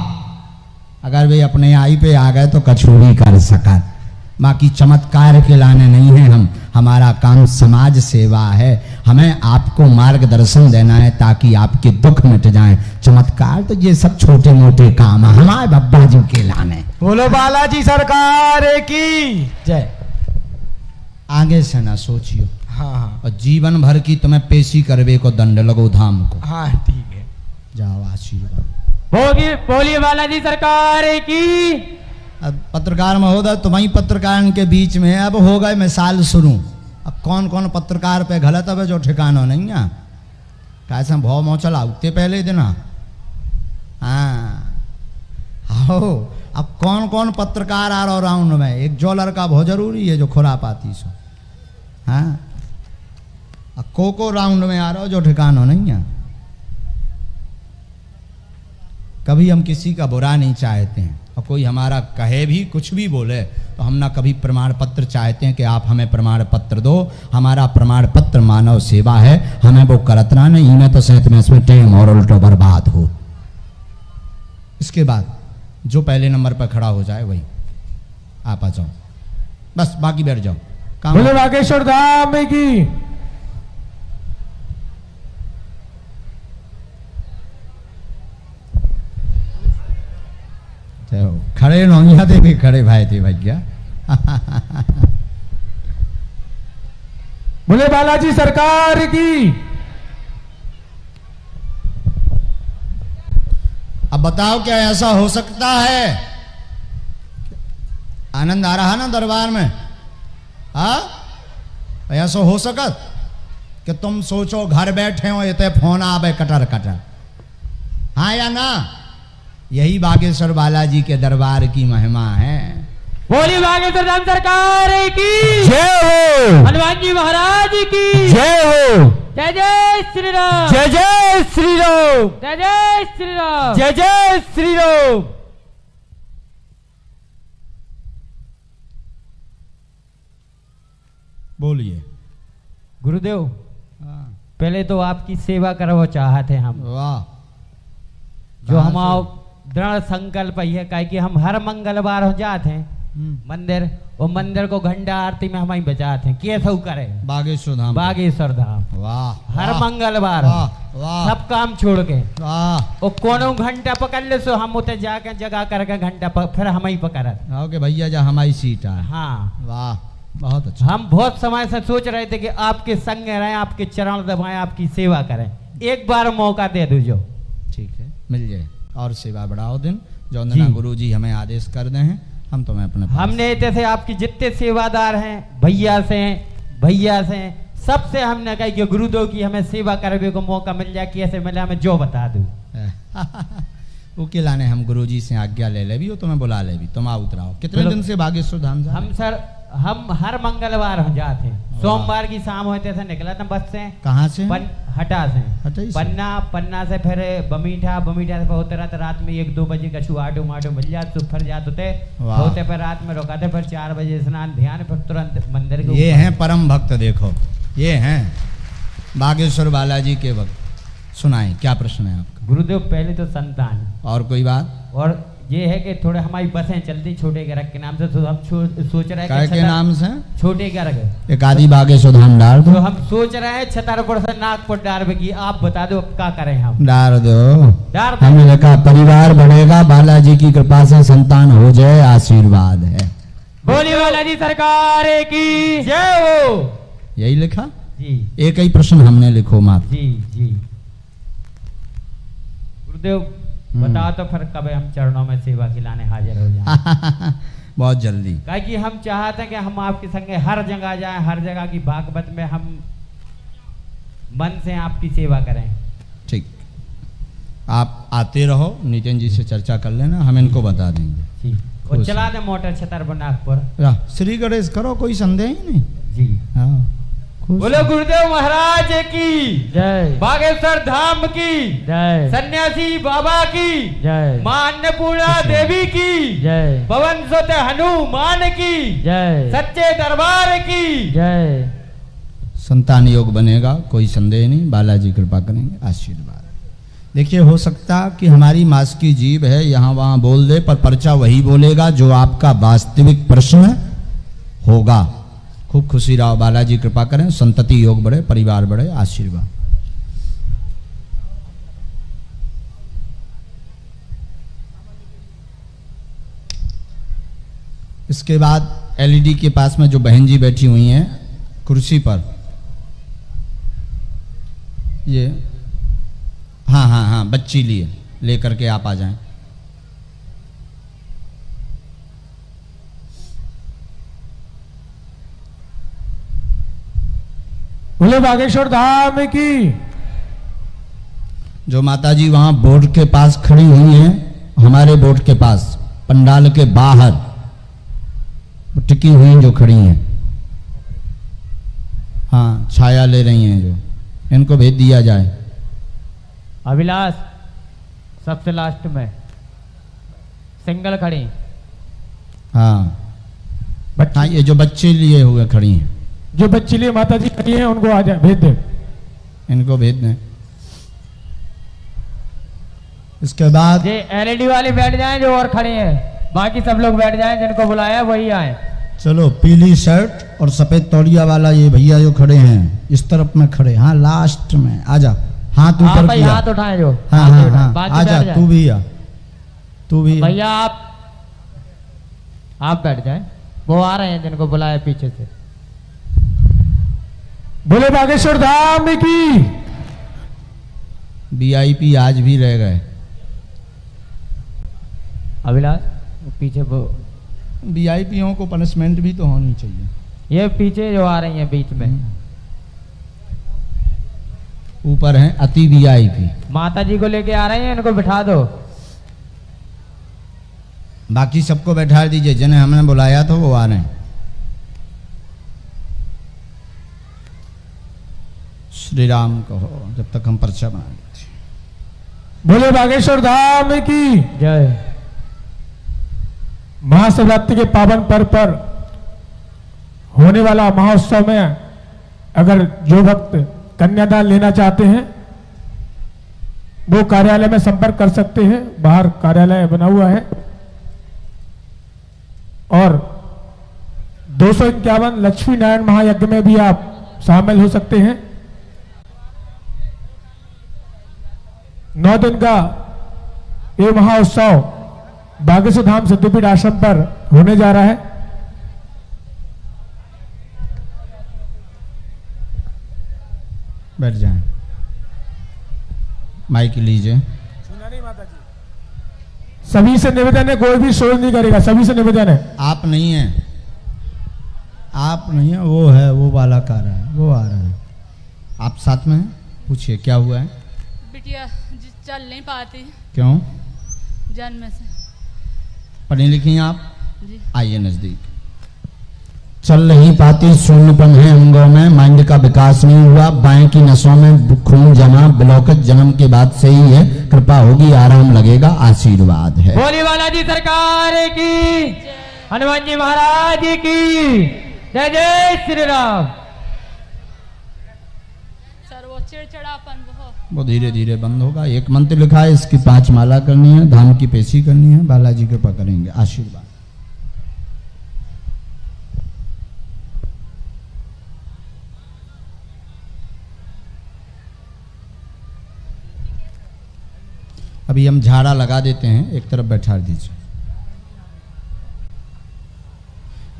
अगर वे अपने आई पे आ गए तो कछूरी कर सका। बाकी चमत्कार के लाने नहीं है हम, हमारा काम समाज सेवा है। हमें आपको मार्गदर्शन देना है ताकि आपके दुख मिट जाएं। चमत्कार तो ये सब छोटे मोटे काम है हमारे बब्बा जी के लाने। बोलो बालाजी सरकार की जय। आगे से ना सोचियो। हाँ हाँ। और जीवन भर की तुम्हें पेशी करवे को दंड लगो धाम को। हाँ ठीक है। जाओ आशीर्वाद। बोलिए बालाजी सरकार की। अब पत्रकार महोदय तुम्हारी पत्रकार के बीच में अब हो गए मिसाल शुरू। अब कौन कौन पत्रकार पे गलत है जो ठिकाना नहीं है। कैसे भाव मोह चला उठते पहले दिन। हाँ अब कौन कौन पत्रकार आ रहा राउंड में। एक जो लड़का बहुत जरूरी है जो खुरापाती सो। हाँ को राउंड में आ रहा हो जो ठिकाना नहीं है। कभी हम किसी का बुरा नहीं चाहते हैं, और कोई हमारा कहे भी कुछ भी बोले तो हम ना कभी प्रमाण पत्र चाहते हैं कि आप हमें प्रमाण पत्र दो। हमारा प्रमाण पत्र मानव सेवा है, हमें वो करतना नहीं में तो सहित में इसमें टेम और उल्टो बर्बाद हो। इसके बाद जो पहले नंबर पर खड़ा हो जाए वही आप आ जाओ, बस बाकी बैठ जाओ। बोले बागेश्वर धाम की। खड़े नौनिया थे भी खड़े भाई थे भैया। बोले बालाजी सरकार की। अब बताओ क्या ऐसा हो सकता है? आनंद आ रहा ना दरबार में? हाँ, ऐसा हो सकत कि तुम सोचो घर बैठे हो इतने फोन आवे कटर कटर, हाँ या ना? यही बागेश्वर बालाजी के दरबार की महिमा है। बोली बागेश्वर धाम सरकार की जय हो। हनुमान जी महाराज की जय हो। जय जय श्री राम। जय जय श्री राम। जय जय श्री राम। जय जय श्री राम। बोलिए गुरुदेव। पहले तो आपकी सेवा करो चाहते हम। वाह। जो हमारा दृढ़ संकल्प है कि हम हर मंगलवार हो जाते हैं मंदिर, और मंदिर को घंटा आरती में हम ही बचाते हैं। कैसे करे? बागेश्वर धाम। बागेश्वर धाम। वाह। हर मंगलवार सब काम छोड़ के और कोनो घंटा पकड़ ले सो हम उते जाके जगह करके घंटा फिर हम ही पकड़ ओके भैया जा हमारी सीट है। हाँ वाह बहुत अच्छा। हम बहुत समय से सोच रहे थे कि आपके संग रहें, आपके चरण दबाएं, आपकी सेवा करें। एक बार मौका दे दो जो। ठीक है, मिल जाए और सेवा बढ़ाओ दिन जो ना गुरु जी हमें आदेश कर दे हैं हम तुम्हें अपने हमने जैसे आपकी जितने सेवादार हैं भैया से सबसे हमने कहा कि गुरुदेव की हमें सेवा करने को मौका मिल जाए, कैसे मिले हमें जो बता दो। ओके लाने हम गुरु जी से आज्ञा ले ले भी हो, तुम्हें बुला ले भी, तुम आ उतराओ। कितने दिन से बागेश्वर धाम जा? हम सर हम हर मंगलवार हो जाते हैं। सोमवार की शाम होते थे निकला था बस से। कहाँ से? हटा से। पन्ना से फिर बमीठा से उतरा तो रात में 1-2 बजे कछु आटो मिल जाते तो फिर जाते होते फिर रात में रुकाते फिर 4 बजे स्नान ध्यान फिर तुरंत मंदिर के। ये हैं परम भक्त, देखो ये हैं बागेश्वर बालाजी के भक्त। सुनाए क्या प्रश्न है आपका? गुरुदेव पहले तो संतान और कोई बात? और ये है कि थोड़े हमारी बसें चलती छोटे गर्ग के नाम से, तो हम सोच रहे हैं के नाम से छोटे गर्ग एक आदि बागेश्वर धाम डाल दो। तो हम सोच रहे हैं छतरपुर से नागपुर डार की। आप बता दो क्या करें हम? डार दो। हमने लिखा परिवार बढ़ेगा, बालाजी की कृपा से संतान हो जाए, आशीर्वाद है। बोली बालाजी सरकार की जय हो। यही लिखा जी। एक ही प्रश्न हमने लिखो माफ। जी जी गुरुदेव बता तो फिर कब हम चरणों में सेवा खिलाने हाजिर हो जाएं। बहुत जल्दी। कि हम चाहते हैं कि हम आपके संगे हर जगह जाएं, हर जगह की भागवत में हम मन से आपकी सेवा करें। ठीक, आप आते रहो, नितिन जी से चर्चा कर लेना, हम इनको बता देंगे। ठीक। और चला दे मोटर छतरपुर नागपुर। श्री गणेश करो, कोई संदेह ही नहीं। जी हाँ। बोलो गुरुदेव महाराज की जय। बागेश्वर धाम की जय। सन्यासी बाबा की जय। मां अन्नपूर्णा देवी की जय। पवन सुत हनुमान की जय। सच्चे दरबार की जय। संतान योग बनेगा, कोई संदेह नहीं, बालाजी कृपा करेंगे, आशीर्वाद। देखिए हो सकता कि हमारी मास की जीभ है यहाँ वहां बोल दे, पर पर्चा वही बोलेगा जो आपका वास्तविक प्रश्न होगा। खूब खुशी रहो, बालाजी कृपा करें, संतति योग बढ़े, परिवार बढ़े, आशीर्वाद। इसके बाद एलईडी के पास में जो बहन जी बैठी हुई हैं कुर्सी पर, ये हाँ बच्ची लिए लेकर के आप आ जाएं। बोले बागेश्वर धाम की। जो माताजी वहां बोर्ड के पास खड़ी हुई हैं, हमारे बोर्ड के पास पंडाल के बाहर टिकी हुई जो खड़ी हैं, हाँ छाया ले रही हैं, जो इनको भेज दिया जाए। अभिलाष सबसे लास्ट में सिंगल खड़ी। हाँ हाँ, ये जो बच्चे लिए हुए खड़ी हैं, जो बच्चे लिए माता जी खड़ी हैं उनको आ जाए, भेज दे, इनको भेज दें। इसके बाद ये एलईडी वाले बैठ जाएं जो और खड़े हैं, बाकी सब लोग बैठ जाएं, जिनको बुलाया वही आए। चलो, पीली शर्ट और सफेद तौलिया वाला ये भैया जो खड़े हैं इस तरफ में खड़े, हाँ लास्ट में आ जा, हाथ ऊपर भाई किया, हाथ उठाएं जो, हाँ हाथ हाँ उठाएं, हाँ, बाकी आ जा, बैठ जाएं। तू भी आ, तू भी आ। भैया आप बैठ जाएं, वो आ रहे हैं जिनको बुलाया पीछे से। बोले बागेश्वर धाम की। वीआईपी आज भी रह गए। अभिलाष पीछे वो वीआईपीओं को पनिशमेंट भी तो होनी चाहिए। ये पीछे जो आ रही हैं बीच में, ऊपर हैं अति वीआईपी। माता जी को लेके आ रहे हैं, इनको बिठा दो। बाकी सबको बैठा दीजिए, जिन्हें हमने बुलाया था वो आ रहे हैं। श्री राम कहो जब तक हम पर्चा बना देते। बोले बागेश्वर धाम की जय। महाशिवरात्रि के पावन पर्व पर होने वाला महोत्सव में अगर जो भक्त कन्यादान लेना चाहते हैं वो कार्यालय में संपर्क कर सकते हैं, बाहर कार्यालय बना हुआ है। और 251 लक्ष्मी नारायण महायज्ञ में भी आप शामिल हो सकते हैं। 9 दिन का ये महोत्सव बागेश्वर धाम सिद्धपीठ आश्रम पर होने जा रहा है। बैठ जाएं, माइक लीजिए। सभी से निवेदन है, कोई भी शोर नहीं करेगा, सभी से निवेदन है। आप नहीं हैं, आप नहीं है, वो है, वो वाला कर रहा है, वो आ रहा है। आप साथ में हैं, पूछिए क्या हुआ है। बिटिया चल नहीं पाती। क्यों? जन्म से। पढ़ी लिखी हैं आप? जी। आइए नजदीक। चल नहीं पाती, शून्यपन है अंगों में, माइंड का विकास नहीं हुआ, बाएं की नसों में खून जमा, ब्लॉकेज जन्म के बाद से ही है, कृपा होगी, आराम लगेगा, आशीर्वाद है। बोली बालाजी सरकार की, हनुमान जी महाराज की जय। जय श्री राम। सर वो चिड़चिड़ापन वो धीरे धीरे बंद होगा। एक मंत्र लिखा है, इसकी 5 माला करनी है, धाम की पेशी करनी है, बालाजी कृपा करेंगे, आशीर्वाद। अभी हम झाड़ा लगा देते हैं, एक तरफ बैठा दीजिए।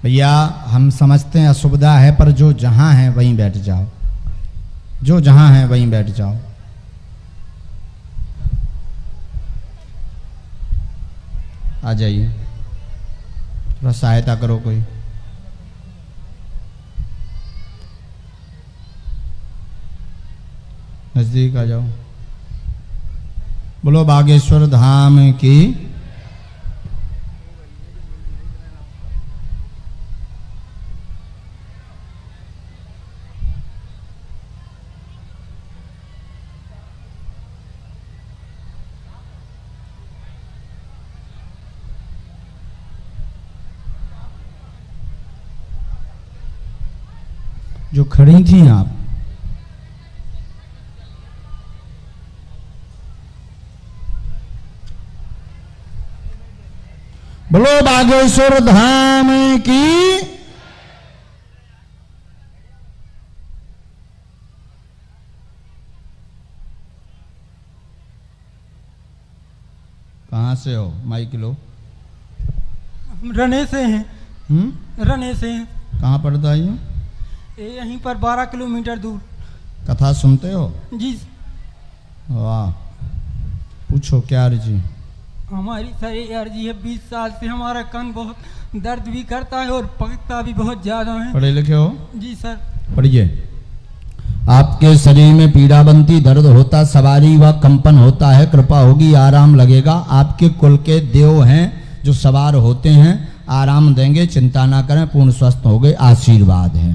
भैया हम समझते हैं असुविधा है, पर जो जहां है वहीं बैठ जाओ, जो जहां है वहीं बैठ जाओ। आ जाइए, थोड़ा सहायता करो कोई। नजदीक आ जाओ। बोलो बागेश्वर धाम की। जो खड़ी थी आप, बोलो बागेश्वर धाम की। कहां से हो? माइक लो। हम रने से हैं। रने से हैं। कहाँ पड़ता है ये? यहीं पर 12 किलोमीटर दूर। कथा सुनते हो? जी। वाह, पूछो क्या अर्जी? हमारी सर ये अर्जी है, 20 साल से हमारा कान बहुत दर्द भी करता है और पकता भी बहुत ज्यादा है। पढ़े लिखे हो? जी सर। पढ़िए। आपके शरीर में पीड़ा बनती, दर्द होता, सवारी व कंपन होता है, कृपा होगी, आराम लगेगा। आपके कुल के देव हैं जो सवार होते हैं, आराम देंगे, चिंता ना करें, पूर्ण स्वस्थ हो गए, आशीर्वाद है।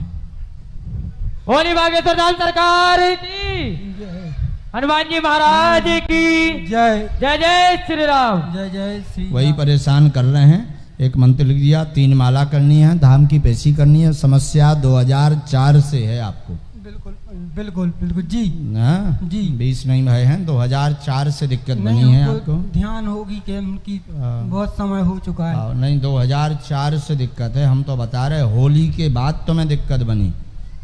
बोली बागेश्वर धाम सरकार की। हनुमान जी महाराज की जय। जय जय श्री राम। जय जय श्री वही परेशान कर रहे हैं। एक मंत्र लिख दिया, 3 माला करनी है, धाम की पेशी करनी है। समस्या 2004 से है आपको। बिल्कुल बिल्कुल बिल्कुल जी जी 20 नहीं भय हैं, 2004 से दिक्कत बनी है आपको। ध्यान होगी कि उनकी बहुत समय हो चुका है। नहीं 2004 से दिक्कत है। हम तो बता रहे होली के बाद तुम्हें दिक्कत बनी,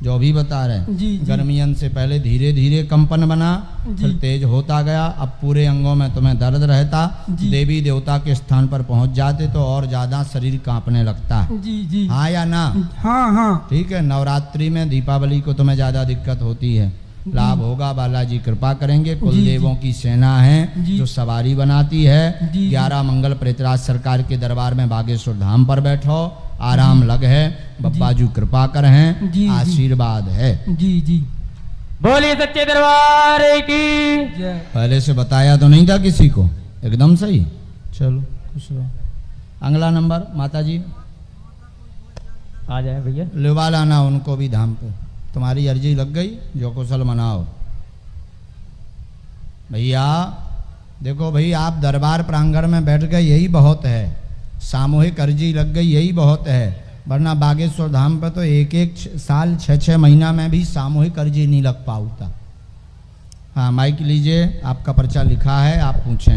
जो अभी बता रहे हैं। गर्मियन से पहले धीरे धीरे कंपन बना, फिर तेज होता गया। अब पूरे अंगों में तुम्हें दर्द रहता। देवी देवता के स्थान पर पहुंच जाते तो और ज्यादा शरीर कांपने लगता है। जी हाँ या ना? हाँ। ठीक है। नवरात्रि में दीपावली को तुम्हें ज्यादा दिक्कत होती है। लाभ होगा, बालाजी कृपा करेंगे। कुल देवों की सेना है जो सवारी बनाती है। 11 मंगल प्रेतराज सरकार के दरबार में बागेश्वर धाम पर बैठो, आराम लग है। बब्बाजू कृपा कर हैं, आशीर्वाद है। जी बोलिए सच्चे दरबार की। पहले से बताया तो नहीं था किसी को? एकदम सही। चलो खुश रहो। अगला नंबर माता जी आ जाए भैया। लेवा लाना उनको भी धाम पे। तुम्हारी अर्जी लग गई, जो कुशल मनाओ। भैया देखो भाई, आप दरबार प्रांगण में बैठ गए यही बहुत है। सामूहिक अर्जी लग गई यही बहुत है। वरना बागेश्वर धाम पर तो एक साल 6 महीना में भी सामूहिक अर्जी नहीं लग पाता। हाँ माइक लीजिए, आपका पर्चा लिखा है, आप पूछें।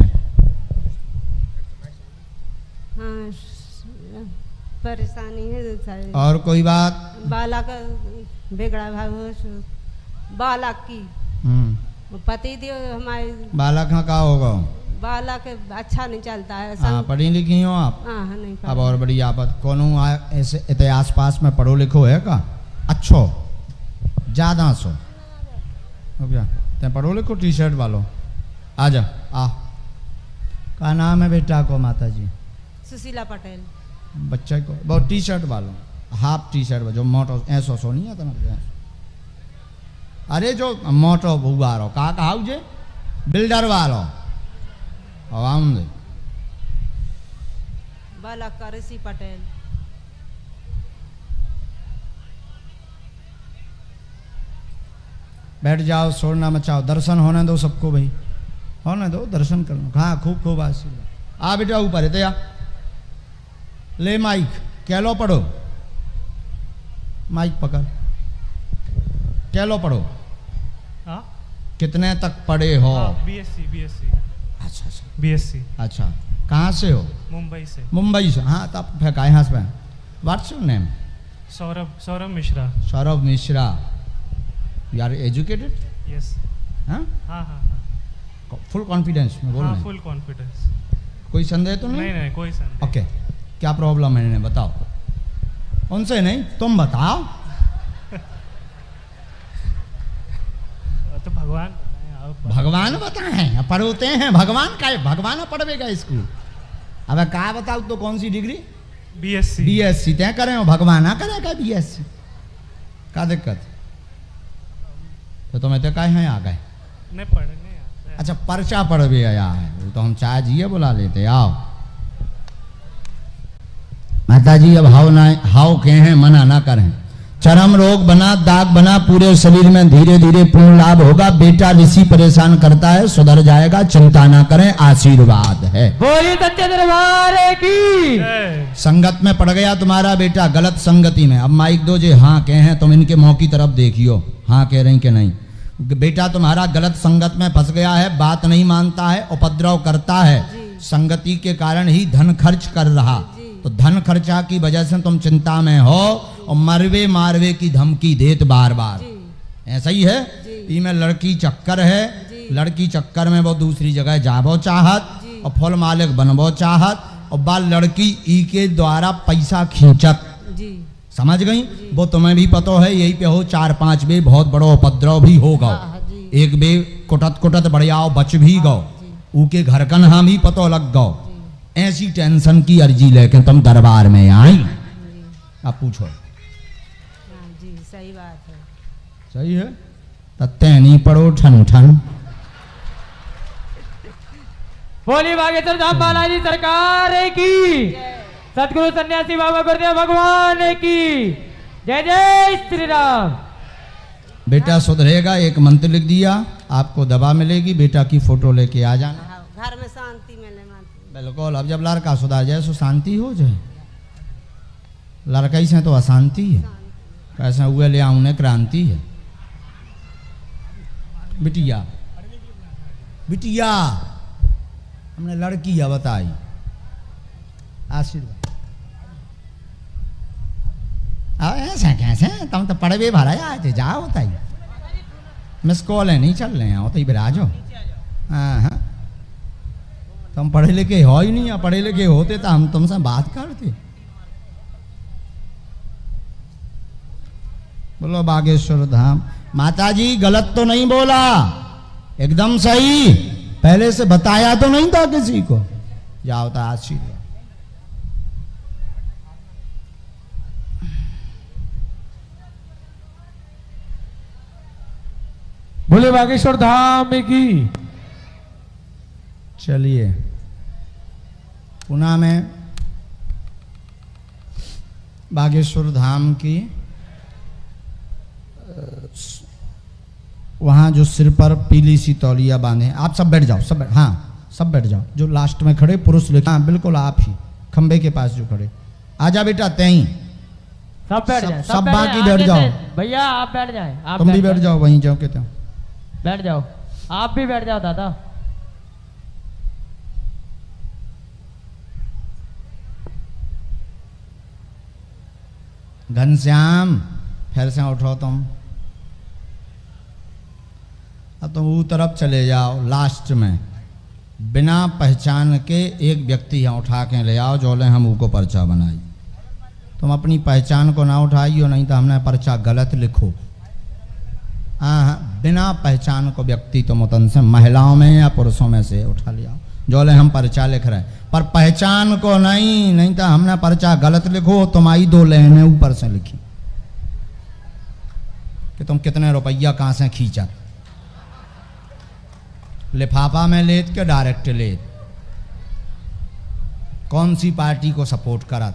हाँ परेशानी है। और कोई बात? बालक बिगड़ा भाव बालक की पति देव हमारे। बालक हाँ का होगा? बालक अच्छा नहीं चलता है। हाँ पढ़ी लिखी हो आप? हाँ नहीं। अब और बड़ी आफत कौन ऐसे इतिहास पास में पढ़ो लिखो है का? अच्छो ज्यादा सो हो गया। ते पढ़ो लिखो टी शर्ट वालों आ जा। का नाम है बेटा को माता जी? सुशीला पटेल। बच्चे को बहुत टी शर्ट वालों, हाफ टी शर्ट जो मोटो ऐसो सो नहीं आता ना। अरे जो मोटो भूआ रो का कहा जे बिल्डर वालों आवाम दे। बालक का ऋषि पटेल। बैठ जाओ, शोरना मचाओ, दर्शन होने दो सबको भाई, होने दो, दर्शन करना। हाँ खूब खूब आशीर्वाद। आ बेटा ऊपर है तया ले माइक कैलो पढ़ो। माइक पकड़, कैलो पढ़ो। कितने तक पढ़े हो? बीएससी। अच्छा बीएससी। अच्छा कहाँ से हो? मुंबई से। मुंबई से। हाँ तब फेंका यहाँ से। What's your name? Saurabh Mishra. Saurabh Mishra. You are educated? Yes. हाँ हाँ हाँ हाँ। फुल कॉन्फिडेंस में बोल रहे हैं? Full confidence. कोई संदेह तो नहीं? नहीं कोई संदेह। ओके क्या प्रॉब्लम है इन्हें बताओ। उनसे नहीं तुम बताओ। तो भगवान बताएं पढ़ोते हैं। भगवान का भगवान पढ़वेगा स्कूल। अब क्या बताओ तो कौन सी डिग्री? बीएससी तय करें हो, भगवान ना करेगा बीएससी का दिक्कत? तो तुम्हें तो कहे आ गए नहीं पढ़ने। अच्छा पर्चा पढ़ भी आया है तो हम चाय जिए बुला लेते। आओ माता जी अब हाव के हैं मना ना करें। चरम रोग बना, दाग बना पूरे शरीर में, धीरे धीरे पूर्ण लाभ होगा। बेटा ऋषि परेशान करता है, सुधर जाएगा, चिंता ना करें, आशीर्वाद है। बोलिए सच्चे दरबार की। संगत में पड़ गया तुम्हारा बेटा, गलत संगति में। अब माइक दो जे हाँ कहे हैं तुम इनके मुंह की तरफ देखियो, हाँ कह रही कि नहीं। बेटा तुम्हारा गलत संगत में फंस गया है, बात नहीं मानता है, उपद्रव करता है। संगति के कारण ही धन खर्च कर रहा, तो धन खर्चा की वजह से तुम चिंता में हो और मरवे मारवे की धमकी देत बार बार। ऐसा ही है। इनमें लड़की चक्कर है, लड़की चक्कर में वो दूसरी जगह जाबो चाहत और फल मालिक बनबो चाहत और बाल लड़की ई के द्वारा पैसा खींचत। समझ गई? वो तुम्हें भी पता है, यही पे हो 4-5 बे बहुत बड़ो उपद्रव भी हो गो। एक बे कुटत कुटत बढ़िया बच भी गो, ऊके घर कन हम ही पतो लग गो। ऐसी टेंशन की अर्जी लेके तुम दरबार में आई। अब पूछो। जी सही बात है। सही है। तत्ते नहीं पढ़ो ठन ठन। बोली बागेश्वर धाम बालाजी सरकार की। सतगुरु सन्यासी बाबा गुरुदेव भगवान की जय जय श्री राम। बेटा सुधरेगा। एक मंत्र लिख दिया, आपको दवा मिलेगी, बेटा की फोटो लेके आ जाना। हाँ, घर में शांति मिले माता। बिल्कुल, अब जब लड़का सुधार जाए तो शांति हो जाए। लड़का से तो अशांति है, कैसे हुए ले उन्हें क्रांति है। बिटिया बिटिया हमने लड़की है बताई, आशीर्वाद। ऐसे कैसे तुम तो पढ़वे भरा आए जाओ बताई, मिस कॉल है नहीं चल रहे हैं, होते ही बिराजो। हाँ हाँ, तुम पढ़े लिखे हो ही नहीं, पढ़े लिखे होते तो हम तुमसे बात करते। बोलो बागेश्वर धाम। माता जी गलत तो नहीं बोला, एकदम सही, पहले से बताया तो नहीं था किसी को। जाओ तो आशीर्वाद। बोले बागेश्वर धाम की। चलिए पुनः मैं बागेश्वर धाम की वहाँ जो सिर पर पीली सी तौलिया बांधे, आप सब बैठ जाओ, सब हाँ सब बैठ जाओ। जो लास्ट में खड़े पुरुष लेकर, हाँ बिल्कुल आप ही खंबे के पास जो खड़े, आजा बेटा तई। सब बैठ जाए, सब बाकी बैठ जाओ। भैया आप बैठ जाए, आप तुम भी बैठ जाओ, वहीं जाओ कहते हो। बैठ जाओ, आप भी बैठ जाओ दादा। घनश्याम फिर से उठो तुम। अब तुम वो तरफ चले जाओ, लास्ट में बिना पहचान के एक व्यक्ति यहाँ उठा के ले आओ, जो ले हम वो को पर्चा बनाई। तुम अपनी पहचान को ना उठाइयो, नहीं तो हमने पर्चा गलत लिखो। हाँ, बिना पहचान को व्यक्ति तुम उतन से महिलाओं में या पुरुषों में से उठा लिया, जो ले हम पर्चा लिख रहे हैं, पर पहचान को नहीं, नहीं तो हमने पर्चा गलत लिखो। तुम्हारी 2 लाइनें ऊपर से लिखी कि तुम कितने रुपया कहाँ से खींचा, लिफाफा में लेत के डायरेक्ट लेत, कौन सी पार्टी को सपोर्ट करा।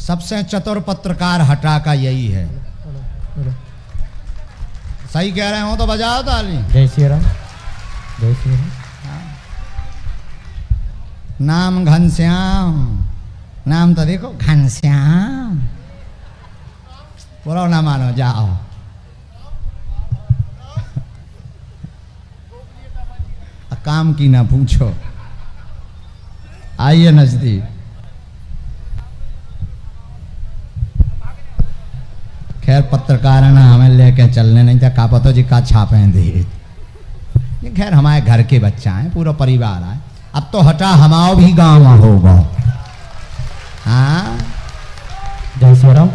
सबसे चतुर पत्रकार हटा का यही है। सही कह रहे हो तो बजाओ ताली। जय श्री राम, जय श्री राम। नाम घनश्याम, नाम तो देखो घनश्याम। बोलो ना मानो, जाओ। काम की ना पूछो, आइए नजदीक। खैर पत्रकार है ना, हमें लेके चलने नहीं था, का पता जी का छापे दे। खैर हमारे घर के बच्चा है, पूरा परिवार है। अब तो हटा हमाओ भी गाँव होगा। हाँ जय श्री राम।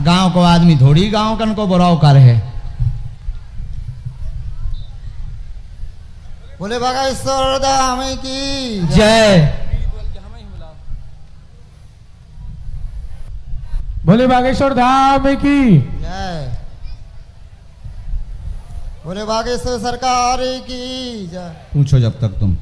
गाँव को आदमी थोड़ी गाँव कन को बुराव कर है। बोले बागेश्वर धाम की जय। बोले बागेश्वर धाम की जय। बोले बागेश्वर सरकार की जय। पूछो जब तक तुम।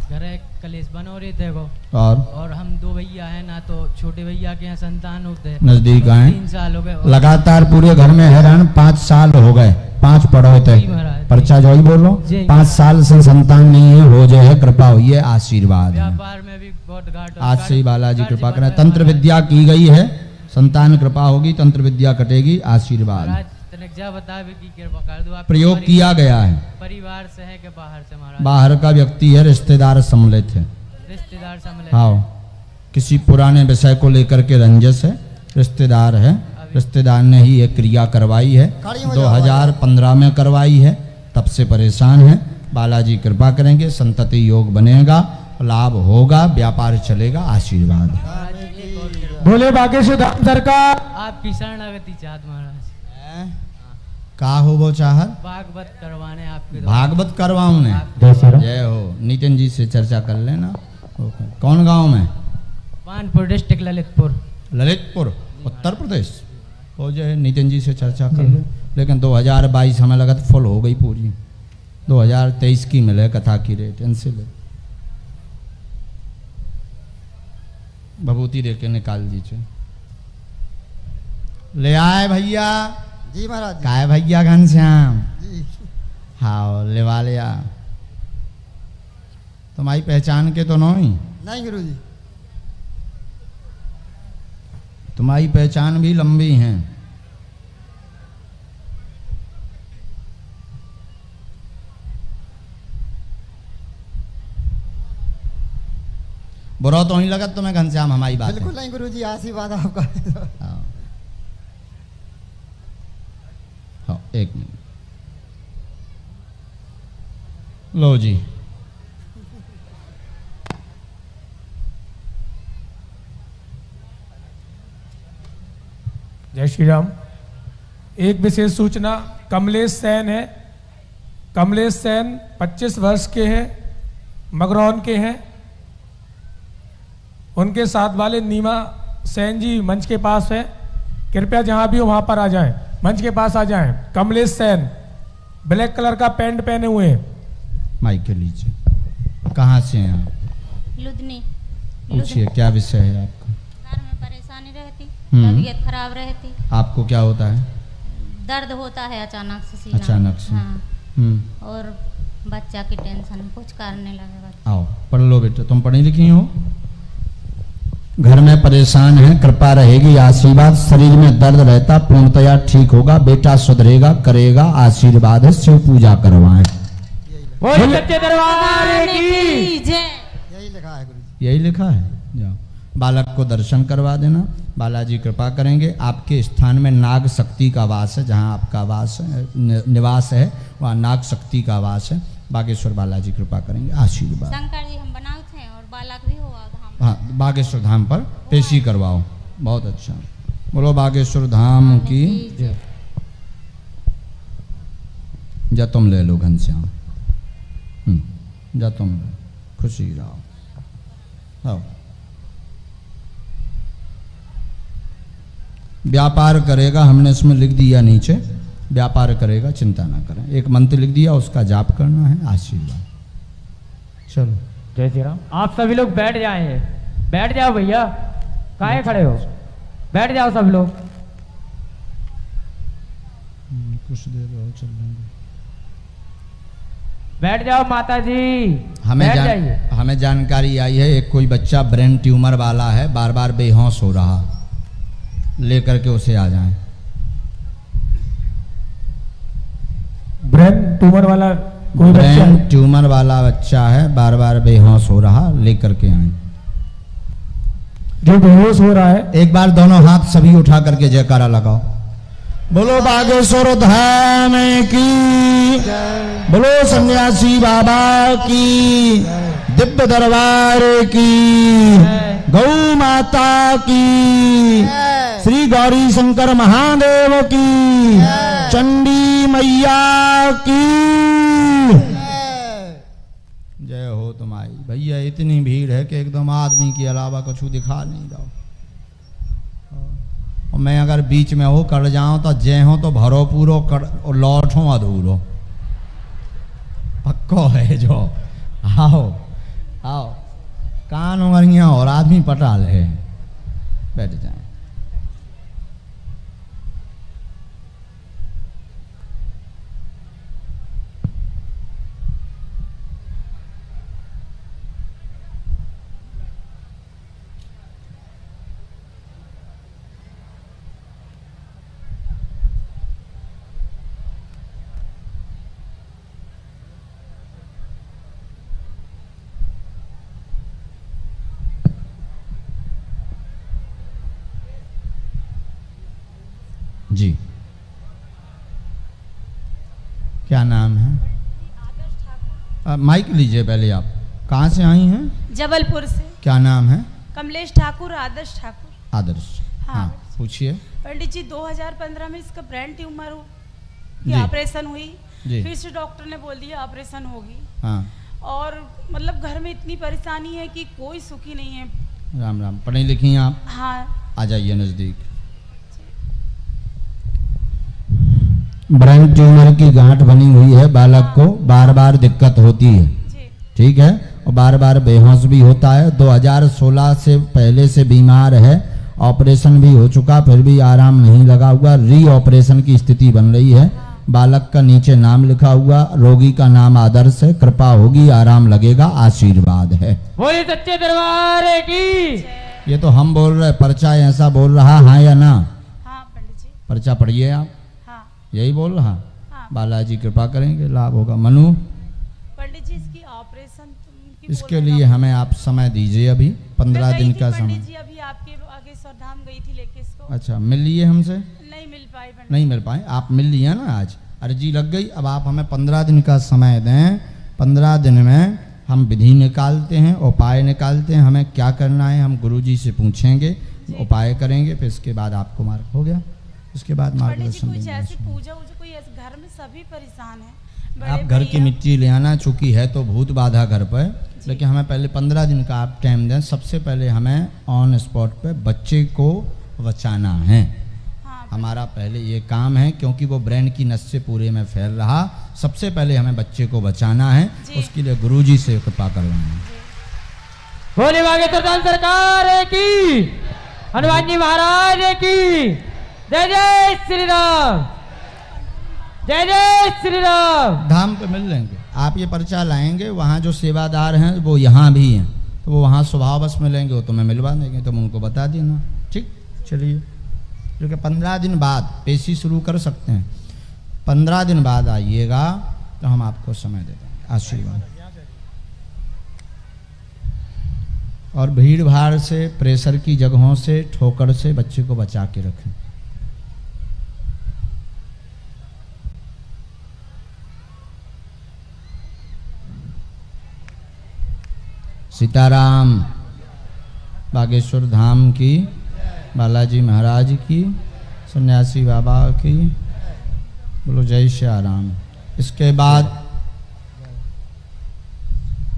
घर एक कलेश बनो रहे थे वो, और हम 2 भैया हैं ना, तो छोटे भैया के यहाँ संतान होते हैं, नजदीक आए। 3 साल हो गए लगातार पूरे घर में हैरान, 5 साल हो गए, 5 पढ़ो थे पर्चा जो ही बोलो। 5 साल से संतान नहीं है, हो जाए कृपा हुई है, आशीर्वाद। व्यापार में भी बहुत घाट, आज से ही बालाजी कृपा करें। तंत्र विद्या की गई है, संतान कृपा होगी, तंत्र विद्या कटेगी, आशीर्वाद। प्रयोग किया गया है। परिवार से है कि बाहर से? महाराज बाहर का व्यक्ति है, रिश्तेदार सम्मिलित है। रिश्तेदार सम्मिलित। हाँ, किसी पुराने विषय को लेकर के रंजस है, रिश्तेदार है। रिश्तेदार ने ही ये क्रिया करवाई है, 2015 में करवाई है, तब से परेशान है। बालाजी कृपा करेंगे, संतति योग बनेगा, लाभ होगा, व्यापार चलेगा, आशीर्वाद। बोले बागेश्वर धाम सरकार। आपकी शरणागति चाहत महाराज। का हो वो चाहत? भागवत करवाने आपके। भागवत करवाऊं ने। जय हो। नितिन जी से चर्चा कर लेना। कौन गांव में? कानपुर डिस्ट्रिक्ट, ललितपुर। ललितपुर उत्तर प्रदेश। हो जाए, नितिन जी से चर्चा कर लो। लेकिन 2022 हमें लगा तो फुल हो गई पूरी, 2023 की मिले कथा की रेट, इनसे ले। भभूति दे के निकाल दीजिए। ले आए भैया। जी महाराज। काय भैया घनश्याम। जी। हाँ लेवा लिया। तुम्हारी पहचान के तो नहीं? नहीं गुरुजी। तुम्हारी पहचान भी लंबी है। बुरा तो नहीं लगा तुम्हें घनश्याम हमारी बात? बिल्कुल नहीं गुरुजी, आशीर्वाद आपका। हाँ एक मिनट। लो जी। जय श्री राम। एक विशेष सूचना, कमलेश सेन है। कमलेश सेन 25 वर्ष के हैं, मगरौन के हैं। उनके साथ वाले नीमा सेन जी मंच के पास है, कृपया जहां भी हो वहां पर आ जाएं, मंच के पास आ जाएं। कमलेश सेन ब्लैक कलर का पैंट पहने हुए हैं। माइक के लीजिए। कहाँ से हैं आप? लुधनी। पूछिए क्या विषय है आपका? घर में परेशानी रहती, तबीयत खराब रहती। आपको क्या होता है? दर्द होता है अचानक से सीना। अचानक से? हाँ। और बच्चा की टेंशन कुछ करने लगे। आओ पढ़ लो बेटा, तुम पढ़ी लिखी हो? घर में परेशान है, कृपा रहेगी, आशीर्वाद। शरीर में दर्द रहता, पूर्णतया ठीक होगा, बेटा सुधरेगा, करेगा, आशीर्वाद है। शिव पूजा करवाएं। सच्चे दरबार की जय। यही लिखा है गुरुजी। यही लिखा है। जाओ बालक को दर्शन करवा देना, बालाजी कृपा करेंगे। आपके स्थान में नाग शक्ति का वास है, जहाँ आपका वास है, निवास है, वहाँ नाग शक्ति का वास है। बागेश्वर बालाजी कृपा करेंगे, आशीर्वाद। शंकर जी हम बनाते हैं और बालक भी हुआ धाम। हाँ बागेश्वर धाम पर पेशी करवाओ। बहुत अच्छा। बोलो बागेश्वर धाम की जय। जा तुम ले लो घनश्याम, जा तुम खुशी रहो। आओ। व्यापार करेगा, हमने इसमें लिख दिया नीचे, व्यापार करेगा, चिंता ना करें। एक मंत्र लिख दिया, उसका जाप करना है, आशीर्वाद। चलो जय श्री राम। आप सभी लोग बैठ जाएं, बैठ जाओ भैया, काहे खड़े हो? बैठ जाओ सब लोग। कुछ देर और चल लेंगे। बैठ जाओ माता जी, हमें जानकारी आई है एक कोई बच्चा ब्रेन ट्यूमर वाला है, बार बार बेहोश हो रहा, लेकर के उसे आ जाएं। ब्रेन ट्यूमर वाला कोई बच्चा? ब्रेन ट्यूमर वाला बच्चा है, बार बार बेहोश हो रहा, लेकर के आए। जो बेहोश हो रहा है, एक बार दोनों हाथ सभी उठा करके जयकारा लगाओ। बोलो बागेश्वर धाम की, बोलो सन्यासी बाबा की, दिव्य दरबार की, गौ माता की, श्री गौरी शंकर महादेव की, चंडी मैया की जय हो तुम्हारी। भैया इतनी भीड़ है कि एकदम आदमी के अलावा कुछ दिखा नहीं रहा। और मैं अगर बीच में हो कर जाऊं तो जय हो तो भरो पूरो कर और लौटो अधूरो, पक्को है जो। आओ आओ, कान उंगलियां और आदमी पटाल है। बैठ जाए। जी क्या नाम है? माइक लीजिए पहले। आप कहाँ से आई हैं? जबलपुर से। क्या नाम है? कमलेश ठाकुर, आदर्श ठाकुर। आदर्श। हाँ पूछिए। पंडित जी 2015 में इसका ब्रेन ट्यूमर की ऑपरेशन हुई, फिर से डॉक्टर ने बोल दिया ऑपरेशन होगी। हाँ। और मतलब घर में इतनी परेशानी है कि कोई सुखी नहीं है। राम राम। पढ़ी लिखी हैं आप? हाँ। आ जाइए नजदीक। ब्रेन ट्यूमर की गांठ बनी हुई है, बालक को बार बार दिक्कत होती है, ठीक है। और बार बार बेहोश भी होता है। 2016 से पहले से बीमार है, ऑपरेशन भी हो चुका, फिर भी आराम नहीं लगा हुआ। री ऑपरेशन की स्थिति बन रही है। बालक का नीचे नाम लिखा हुआ, रोगी का नाम आदर्श है। कृपा होगी, आराम लगेगा, आशीर्वाद है। बोले सच्चे दरबार की। ये तो हम बोल रहे, पर्चा ऐसा बोल रहा, हाँ या ना? पर्चा पढ़िए आप। यही बोल रहा। बालाजी कृपा करेंगे, लाभ होगा। मनु, पंडित जी इसकी ऑपरेशन इसके लिए हमें आप समय दीजिए, अभी 15 दिन का समय। पंडित जी अभी आपके आगे स्वरधाम गई थी लेके इसको। अच्छा, मिल लिए हमसे? नहीं मिल पाई। नहीं मिल पाए, आप मिल लिए ना आज, अर्जी लग गई। अब आप हमें 15 दिन का समय दें। 15 दिन में हम विधि निकालते हैं, उपाय निकालते हैं। हमें क्या करना है हम गुरुजी से पूछेंगे, उपाय करेंगे, फिर इसके बाद आपको मार्ग हो गया। उसके बाद मार्गदर्शन कुछ ऐसी पूजा कोई ऐसे घर में सभी परेशान है। आप घर की मिट्टी ले आना, चूंकि है तो भूत बाधा घर पर, लेकिन हमें पहले 15 दिन का आप टाइम दें। सबसे पहले हमें ऑन स्पॉट पे बच्चे को बचाना है। हमारा पहले ये काम है, क्योंकि वो ब्रेन की नस से पूरे में फैल रहा। सबसे पहले हमें बच्चे को बचाना है, उसके लिए गुरुजी से कृपा करवाना है। बोले बागेश्वर धाम सरकार की, हनुमान जी महाराज की। जय जय श्री राम, जय जय श्री राम। धाम पे मिल लेंगे। आप ये पर्चा लाएंगे, वहाँ जो सेवादार हैं वो यहाँ भी हैं, तो वो वहाँ स्वभावश मिलेंगे, वो तुम्हें मिलवा देंगे, तुम उनको बता देना। ठीक, चलिए। क्योंकि 15 दिन बाद पेशी शुरू कर सकते हैं। 15 दिन बाद आइएगा तो हम आपको समय दे देंगे। आशीर्वाद। और भीड़ भाड़ से, प्रेशर की जगहों से, ठोकर से बच्चे को बचा के रखें। सीताराम। बागेश्वर धाम की, बालाजी महाराज की, सन्यासी बाबा की, बोलो जय श्री राम। इसके बाद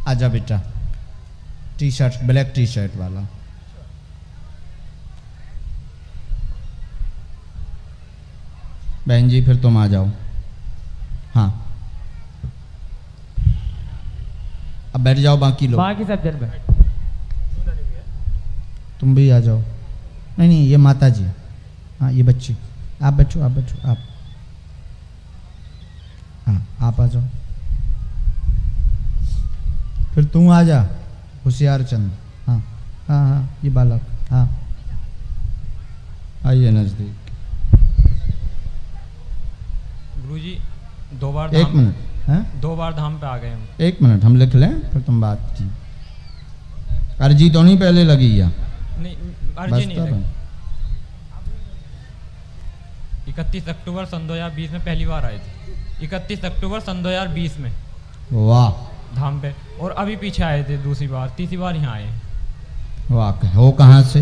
आजा बेटा, T shirt, black T shirt वाला। बहन जी फिर तुम आ जाओ। हाँ, अब बैठ जाओ बाकी लोग। बाकी सब जन बैठ। तुम भी आ जाओ। नहीं नहीं, ये माता जी। हाँ, ये बच्ची। आप बैठो, आप बैठो, आप। हाँ, आप आ जाओ। फिर तू आ जा, होशियार चंद। हाँ हाँ हाँ, ये बालक। हाँ, आइए नजदीक। गुरुजी 2 बार एक मिनट है, 2 बार धाम पे आ गए हम। 1 मिनट हम लिख लें, फिर तुम बात की। अर्जी तो नहीं पहले लगी या? नहीं, अर्जी नहीं लगी। 31 अक्टूबर सन 2020 में पहली बार आए थे। 31 अक्टूबर सन 2020 में। वाह। धाम पे। और अभी पीछे आए थे दूसरी बार, तीसरी बार यहाँ आए। वाह। हो कहाँ से?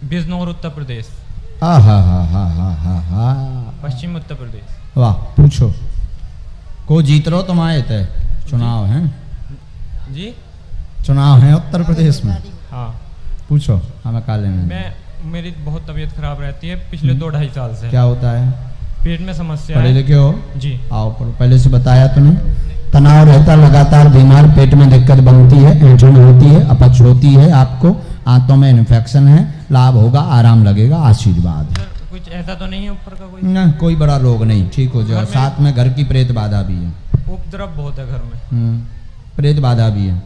बिजनौर उत्तर प्रदेश। हा हा हा हा हा हा। पश्चिम उत्तर प्रदेश। वाह। पूछो, को जीत रहो तुम? आए थे, चुनाव है जी, चुनाव है उत्तर प्रदेश में। हाँ, पूछो हमें काले में। मेरी बहुत तबीयत खराब रहती है पिछले 2-2.5 साल से। क्या होता है? पेट में समस्या पढ़े है। लिखे हो? जी। आओ पढ़ो। पहले से बताया तो नहीं? तनाव रहता, लगातार बीमार, पेट में दिक्कत बनती है, ऐंठन होती है, अपच होती है, आपको आंतों में इन्फेक्शन है। लाभ होगा, आराम लगेगा, आशीर्वाद। कुछ ऐसा तो नहीं है ऊपर का कोई? ना, कोई बड़ा रोग नहीं, ठीक हो जाओ। साथ में घर की प्रेत बाधा भी है। उपद्रव बहुत है घर में। प्रेत बाधा भी है।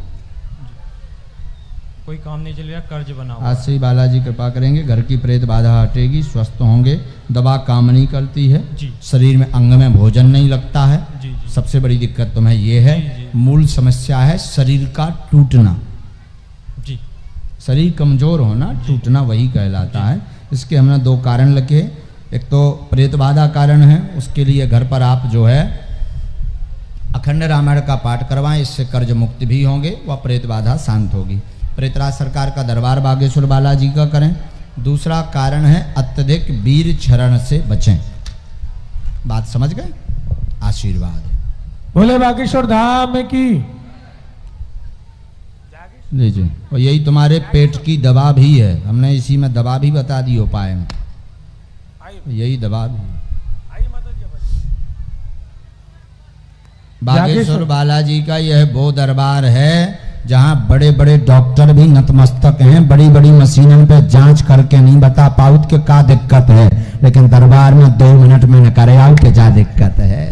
कोई काम नहीं चल रहा, कर्ज बना हुआ। आज से ही बालाजी कृपा करेंगे, घर की प्रेत बाधा हटेगी, स्वस्थ होंगे। दवा काम नहीं करती है जी। शरीर में, अंग में भोजन नहीं लगता है जी, जी। सबसे बड़ी दिक्कत तुम्हें ये है। जी, जी। मूल समस्या है शरीर का टूटना। जी। शरीर कमजोर होना, टूटना वही कहलाता है। इसके हमने 2 कारण लिखे। एक तो प्रेत बाधा कारण है, उसके लिए घर पर आप जो है अखंड रामायण का पाठ करवाएं, इससे कर्ज मुक्त भी होंगे, वह प्रेत बाधा शांत होगी। प्रेतराज सरकार का दरबार बागेश्वर बालाजी का करें। दूसरा कारण है अत्यधिक वीर क्षरण से बचें। बात समझ गए? आशीर्वाद। बोले बागेश्वर धाम की। लीजिए, और यही तुम्हारे पेट की दवा भी है, हमने इसी में दवा भी बता दी उपाय में, यही दवा भी है। बागेश्वर बालाजी का यह वो दरबार है जहां बड़े बड़े डॉक्टर भी नतमस्तक हैं, बड़ी बड़ी मशीनों पे जांच करके नहीं बता पाउत के का दिक्कत है, लेकिन दरबार में 2 मिनट में न करे आओ के क्या दिक्कत है।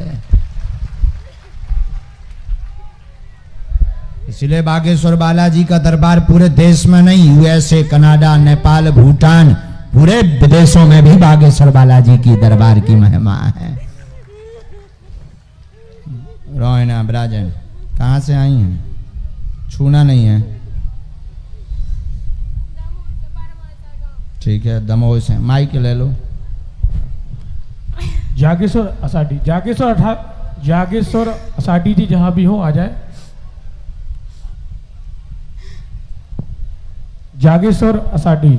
इसलिए बागेश्वर बालाजी का दरबार पूरे देश में नहीं, यूएसए, कनाडा, नेपाल, भूटान, पूरे विदेशों में भी बागेश्वर बालाजी की दरबार की महिमा है। रोहिना ब्राजन कहाँ से आई हैं? छूना नहीं है, ठीक है। दमोह से माइक ले लो। जागेश्वर असाडी, जागेश्वर असाडी जी जहां भी हो आ जाए। जागेश्वर असाडी,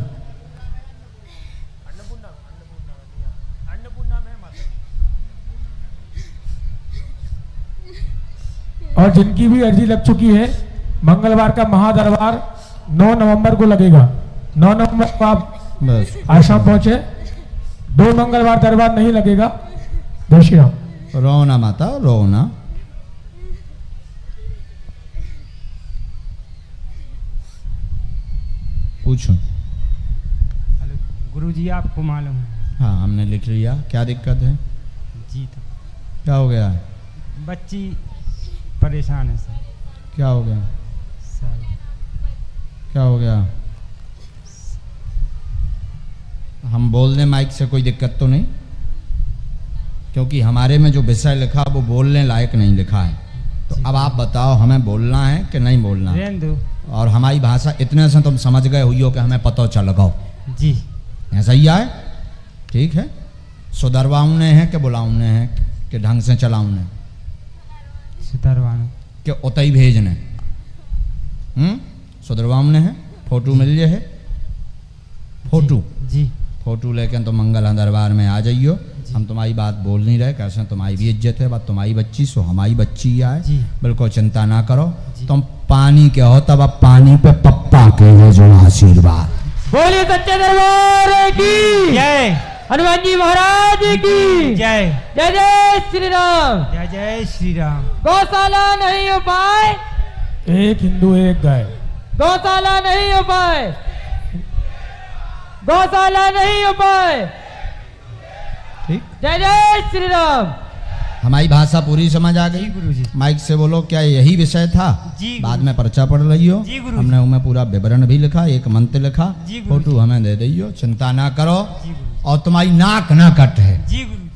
और जिनकी भी अर्जी लग चुकी है, मंगलवार का महादरबार 9 नवंबर को लगेगा। 9 नवंबर को आप आश्रम पहुंचे। 2 मंगलवार दरबार नहीं लगेगा। जय श्री राम। रोना माता रोना। पूछो। गुरुजी आपको मालूम है? हाँ हमने लिख लिया। क्या दिक्कत है? जी तो क्या हो गया? बच्ची परेशान है सर। क्या हो गया सर? क्या हो गया? हम बोल दें माइक से, कोई दिक्कत तो नहीं? क्योंकि हमारे में जो विषय लिखा वो बोलने लायक नहीं लिखा है। तो अब आप बताओ हमें बोलना है कि नहीं बोलना? और हमारी भाषा इतने से तुम समझ गए हुई हो कि हमें पता चल गो जी, ऐसा ही आए, ठीक है। सुधरवाऊने हैं कि बुलाऊने हैं कि ढंग से चलाऊने? सुधरवाने कि उतई भेजने? सुधरवाऊने हैं। फोटो मिल जाए है? फोटो जी, फोटो लेके तो मंगल दरबार में आ जाइयो। हम तुम्हारी बात बोल नहीं रहे, कैसे तुम्हारी भी इज्जत है, बात तुम्हारी बच्ची सो हमारी बच्ची ही आए, बिल्कुल चिंता ना करो। तुम पानी के हो तब अब पानी पे पप्पा के है जो आशीर्वाद। बोलिए सच्चे दरबार की जय, हनुमान जी महाराज की जय। जय जय श्री राम। जय जय श्री राम। गौशाला नहीं हो पाए, एक हिंदू एक गाय। गौशाला नहीं हो पाए, गौशाला नहीं हो पाए। ठीक, जय जय श्री राम। हमारी भाषा पूरी समझ आ गई? गुरुजी माइक से बोलो। क्या यही विषय था? जी, बाद में पर्चा पढ़ रही हो। हमने उनमें पूरा विवरण भी लिखा, एक मंत्र लिखा, फोटो हमें दे दियो, चिंता ना करो। और तुम्हारी नाक ना कट है। जी गुरु।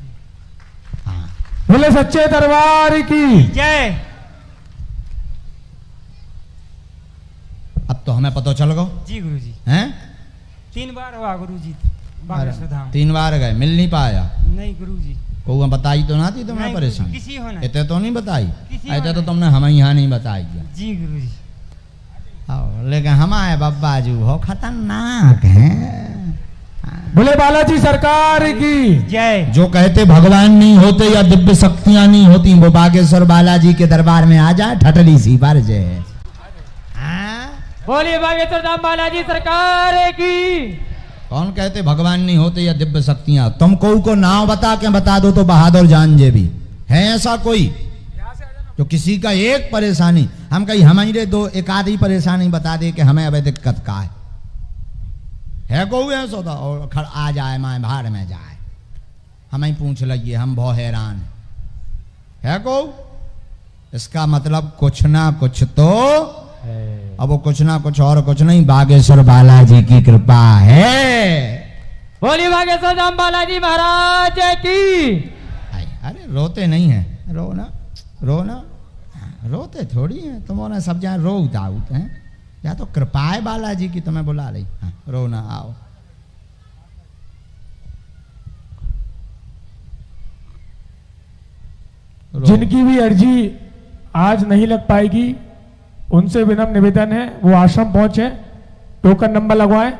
हाँ, बोले सच्चे दरबार की जय। अब तो हमें पता चल गो। जी गुरुजी। हैं? 3 बार हुआ गुरुजी बागेश्वर धाम। 3 बार गए, मिल नहीं पाया? नहीं गुरुजी। को बताई तो ना थी तुम्हें परेशान? किसी हो नहीं। इतने तो नहीं बताई, ऐसे तो तुमने हमें यहाँ नहीं बताई। जी गुरुजी। लेकिन हमारे बब्बा जी हो खतरनाक हैं। बोले बालाजी सरकार की जय। जो कहते भगवान नहीं होते या दिव्य शक्तियां नहीं होती, वो बागेश्वर बालाजी के दरबार में आ जाए, ठटली सी भर जाए। बोलिए बागेश्वर धाम बालाजी सरकार की। कौन कहते भगवान नहीं होते या दिव्य शक्तियां? तुम को नाम बता के बता दो तो बहादुर जान जे भी है ऐसा कोई जो किसी का एक परेशानी, हम कहीं हमारे 2 एक आधी परेशानी बता दे कि हमें अब दिक्कत का है कोई ऐसा होता और खड़ आ जाए माए भाड़ में जाए, हमें पूछ लगिए, हम बहुत हैरान है को। इसका मतलब कुछ ना कुछ तो, अब वो कुछ ना कुछ और कुछ नहीं, बागेश्वर बालाजी की कृपा है। बोलिए बागेश्वर धाम बालाजी महाराज की। अरे रोते नहीं है, रोना रोना रोते थोड़ी है, तुमने सब जहाँ रो उताउत हैं, या तो कृपा है बालाजी की तुम्हें बुला रही। हाँ, रोना आओ। जिनकी भी अर्जी आज नहीं लग पाएगी उनसे विनम्र निवेदन है वो आश्रम पहुंचे, टोकन नंबर लगवाएं।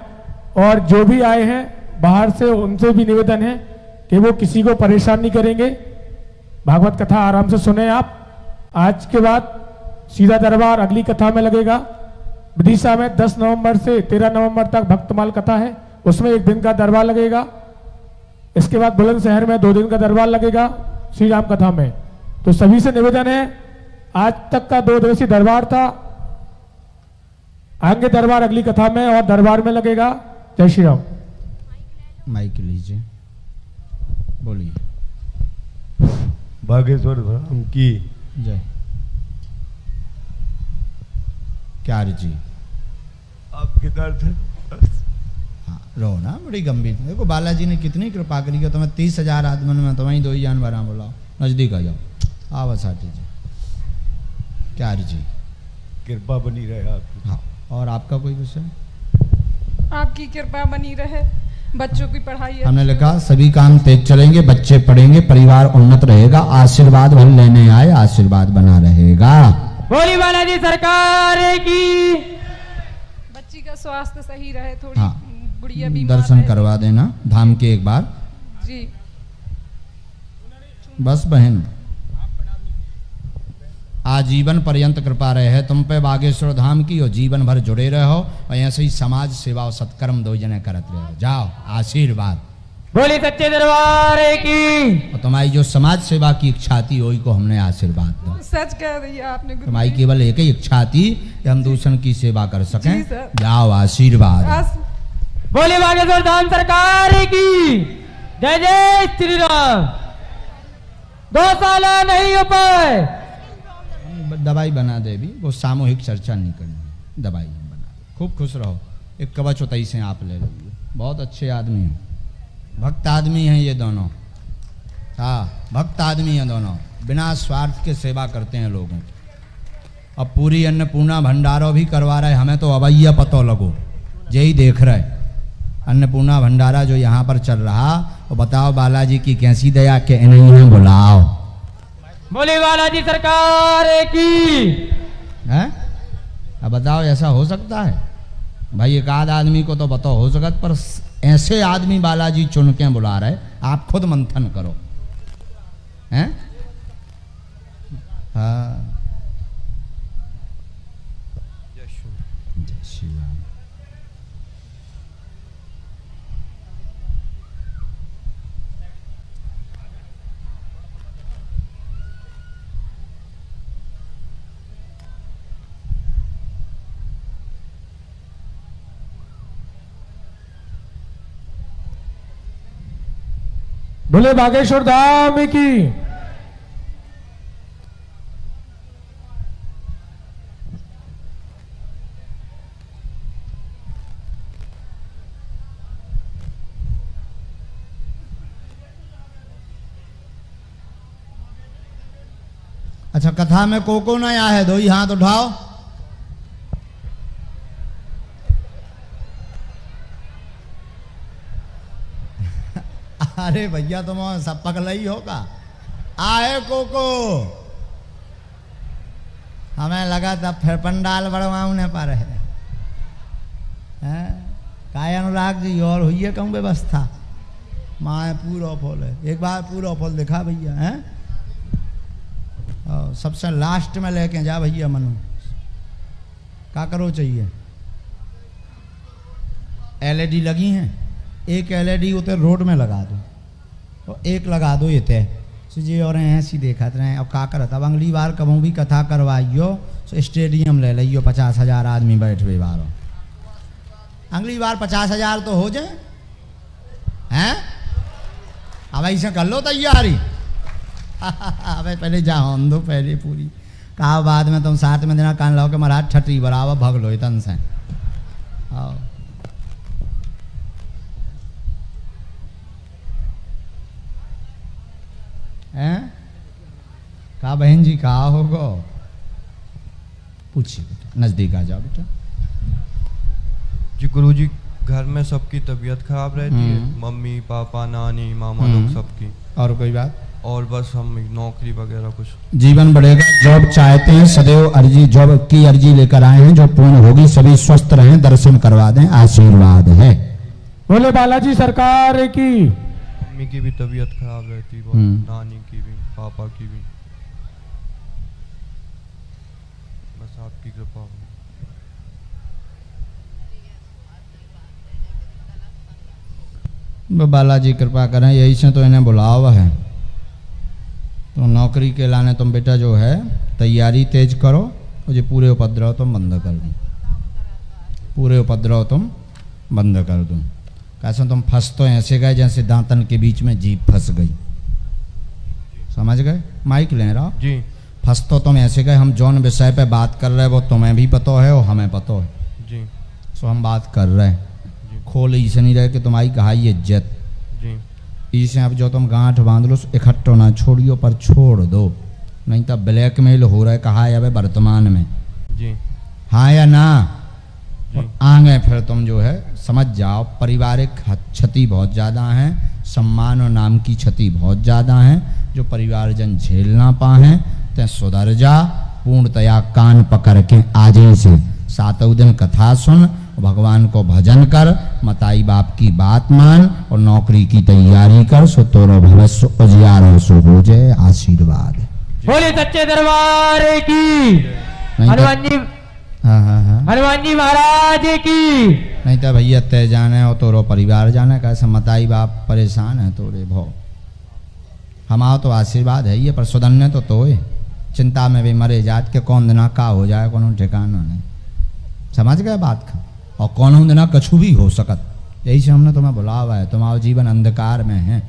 और जो भी आए हैं बाहर से उनसे भी निवेदन है कि वो किसी को परेशान नहीं करेंगे। भागवत कथा आराम से सुने आप। आज के बाद सीधा दरबार अगली कथा में लगेगा। विदिशा में 10 नवंबर से 13 नवंबर तक भक्तमाल कथा है, उसमें 1 दिन का दरबार लगेगा। इसके बाद बुलंदशहर में 2 दिन का दरबार लगेगा श्री राम कथा में। तो सभी से निवेदन है, आज तक का 2 दिवसीय दरबार था, आगे दरबार अगली कथा में और दरबार में लगेगा। जय श्री राम। माइक लीजिए, बोलिए। बागेश्वर धाम की जय। क्या जी आपके दर्शन। हाँ रो ना, बड़ी गंभीर। देखो बालाजी ने कितनी कृपा करी है। तुम्हें 30,000 आदमी में तुम्हें 2 ही जानवर बोलाओ, नजदीक आ जाओ। आवा साटी जी। क्या जी कृपा बनी रहे आपकी। हाँ, और आपका कोई विषय? आपकी कृपा बनी रहे, बच्चों की पढ़ाई। हमने लिखा सभी काम तेज चलेंगे, बच्चे पढ़ेंगे, परिवार उन्नत रहेगा, आशीर्वाद भर लेने आए, आशीर्वाद बना रहेगा। बोली बालाजी सरकार की। बच्ची का स्वास्थ्य सही रहे, थोड़ी हाँ, गुड़िया बीमार दर्शन रहे। करवा देना धाम के एक बार। जी बस बहन, आजीवन पर्यंत कृपा रहे तुम पे बागेश्वर धाम की, और जीवन भर जुड़े रहो, और ऐसे ही समाज सेवा और सत्कर्म 2 जने करते रहो। जाओ, आशीर्वाद। बोली सच्चे दरबार की। और तुम्हारी जो समाज सेवा की इच्छा थी वही को हमने आशीर्वाद दो। सच कह रही है आपने गुरु। तुम्हारी केवल एक ही इच्छा थी कि हम दूसरों की सेवा कर सकें। जी सर। जाओ, आशीर्वाद। बोली बागेश्वर धाम सरकार की। जय जय श्री राम। 2 साल नहीं हो पाए। दवाई बना दे भी, वो सामूहिक चर्चा नहीं करनी, दवाई बना दे। खूब खुश रहो। एक कवच उतई से आप ले लीजिए। बहुत अच्छे आदमी हैं, भक्त आदमी हैं ये दोनों। हाँ, भक्त आदमी हैं दोनों, बिना स्वार्थ के सेवा करते हैं लोगों की। अब पूरी अन्नपूर्णा भंडारो भी करवा रहे, हमें तो अवैया पतो लगो, यही देख रहे। अन्नपूर्णा भंडारा जो यहाँ पर चल रहा, वो बताओ बालाजी की कैसी दया के इन्हें बुलाओ। बोली बालाजी सरकार की। है अब बताओ, ऐसा हो सकता है भाई? एक आध आदमी को तो बताओ हो सकता, पर ऐसे आदमी बालाजी चुन के बुला रहे। आप खुद मंथन करो। हैं? हाँ, जय श्री राम। बोले बागेश्वर धाम की। अच्छा, कथा में को ना आया है? 2 ही हाथ उठाओ। अरे भैया तुम सब पगलई होगा। आए कोको, हमें लगा था फिर पंडाल बढ़वाने पर है। काय अनुराग जी और हुई है कहूँ व्यवस्था? माँ पूरा फल है, एक बार पूरा फल दिखा भैया। है सबसे लास्ट में लेके जा भैया। मनु क्या करो चाहिए? LED लगी हैं, एक LED उधर रोड में लगा दो, और एक लगा दो ये तय जी। और ऐसी देखा रहे। अब क्या करता? अब अगली बार कबू भी कथा करवाइयो तो स्टेडियम ले लियो, 50,000 आदमी बैठे बारो। अगली बार 50,000 तो हो जाए। हैं? अब ऐसा कर लो तैयारी। अब पहले जाओ दो, पहले पूरी कहा, बाद में तुम साथ में देना कान लो के महाराज छठी बराबर भग लो तन से। आओ, हैं? कहा बहन जी कहा होगा? पूछिए बेटा, नजदीक आ जाओ बेटा। जी गुरुजी, घर में सबकी तबीयत खराब रहती है, मम्मी पापा नानी मामा लोग सबकी। और कोई बात? और बस हम नौकरी वगैरह कुछ। जीवन बढ़ेगा, जॉब चाहते हैं, सदैव अर्जी जॉब की अर्जी लेकर आए हैं जो पूर्ण होगी। सभी स्वस्थ रहें, दर्शन करवा दें, आशीर्वाद है। बोले बालाजी सरकार की। मम्मी की भी तबीयत खराब रहती है, नानी की भी, पापा की भी। बस आपकी कृपा हो। बालाजी कृपा करें, यही से तो इन्हें बुलावा है। तो नौकरी के लाने तुम बेटा जो है तैयारी तेज करो, और जो पूरे उपद्रव तुम बंद कर दो। पूरे उपद्रव तुम बंद कर दो। कैसे तुम फंस तो ऐसे गए जैसे दांतन के बीच में जीभ फंस गई, समझ गए? माइक ले रहा जी। फंस तो तुम ऐसे गए, हम जौन विषय पे बात कर रहे हैं वो तुम्हें भी पता है और हमें पता है जी। सो हम बात कर रहे हैं, खोल इसे नहीं रहे कि तुम्हारी कहाई इज्जत जी। इसे अब जो तुम गांठ बांध लो इकट्ठो ना छोड़ियो, पर छोड़ दो, नहीं तो ब्लैकमेल हो रहा है, कहा है अब वर्तमान में जी। हाँ या ना? और आगे फिर तुम जो है समझ जाओ, पारिवारिक क्षति बहुत ज़्यादा है, सम्मान और नाम की क्षति बहुत ज़्यादा है, जो परिवारजन झेल ना पाए ते सुधर जा, पूर्णतया कान पकड़ के आज ही से 7 दिन कथा सुन, भगवान को भजन कर, मताई बाप की बात मान और नौकरी की तैयारी कर, सो तोरो भविष्य उजियारो सो हो जाए। आशीर्वाद बोले सच्चे दरबार की, हनुमान जी, हनुमान जी महाराज की। नहीं तो भैया तय जाने और तोरो परिवार जाने, कैसे मताई बाप परेशान है तोरे भो, हमारा तो आशीर्वाद है ये, पर सुधरने तो है, चिंता में भी मरे जात के कौन दिना का हो जाए कोनो ठिकाना नहीं, समझ गए बात का? और कौन दिना कछु भी हो सकत, यही से हमने तुम्हें बुलावा है, तुम्हारा जीवन अंधकार में है,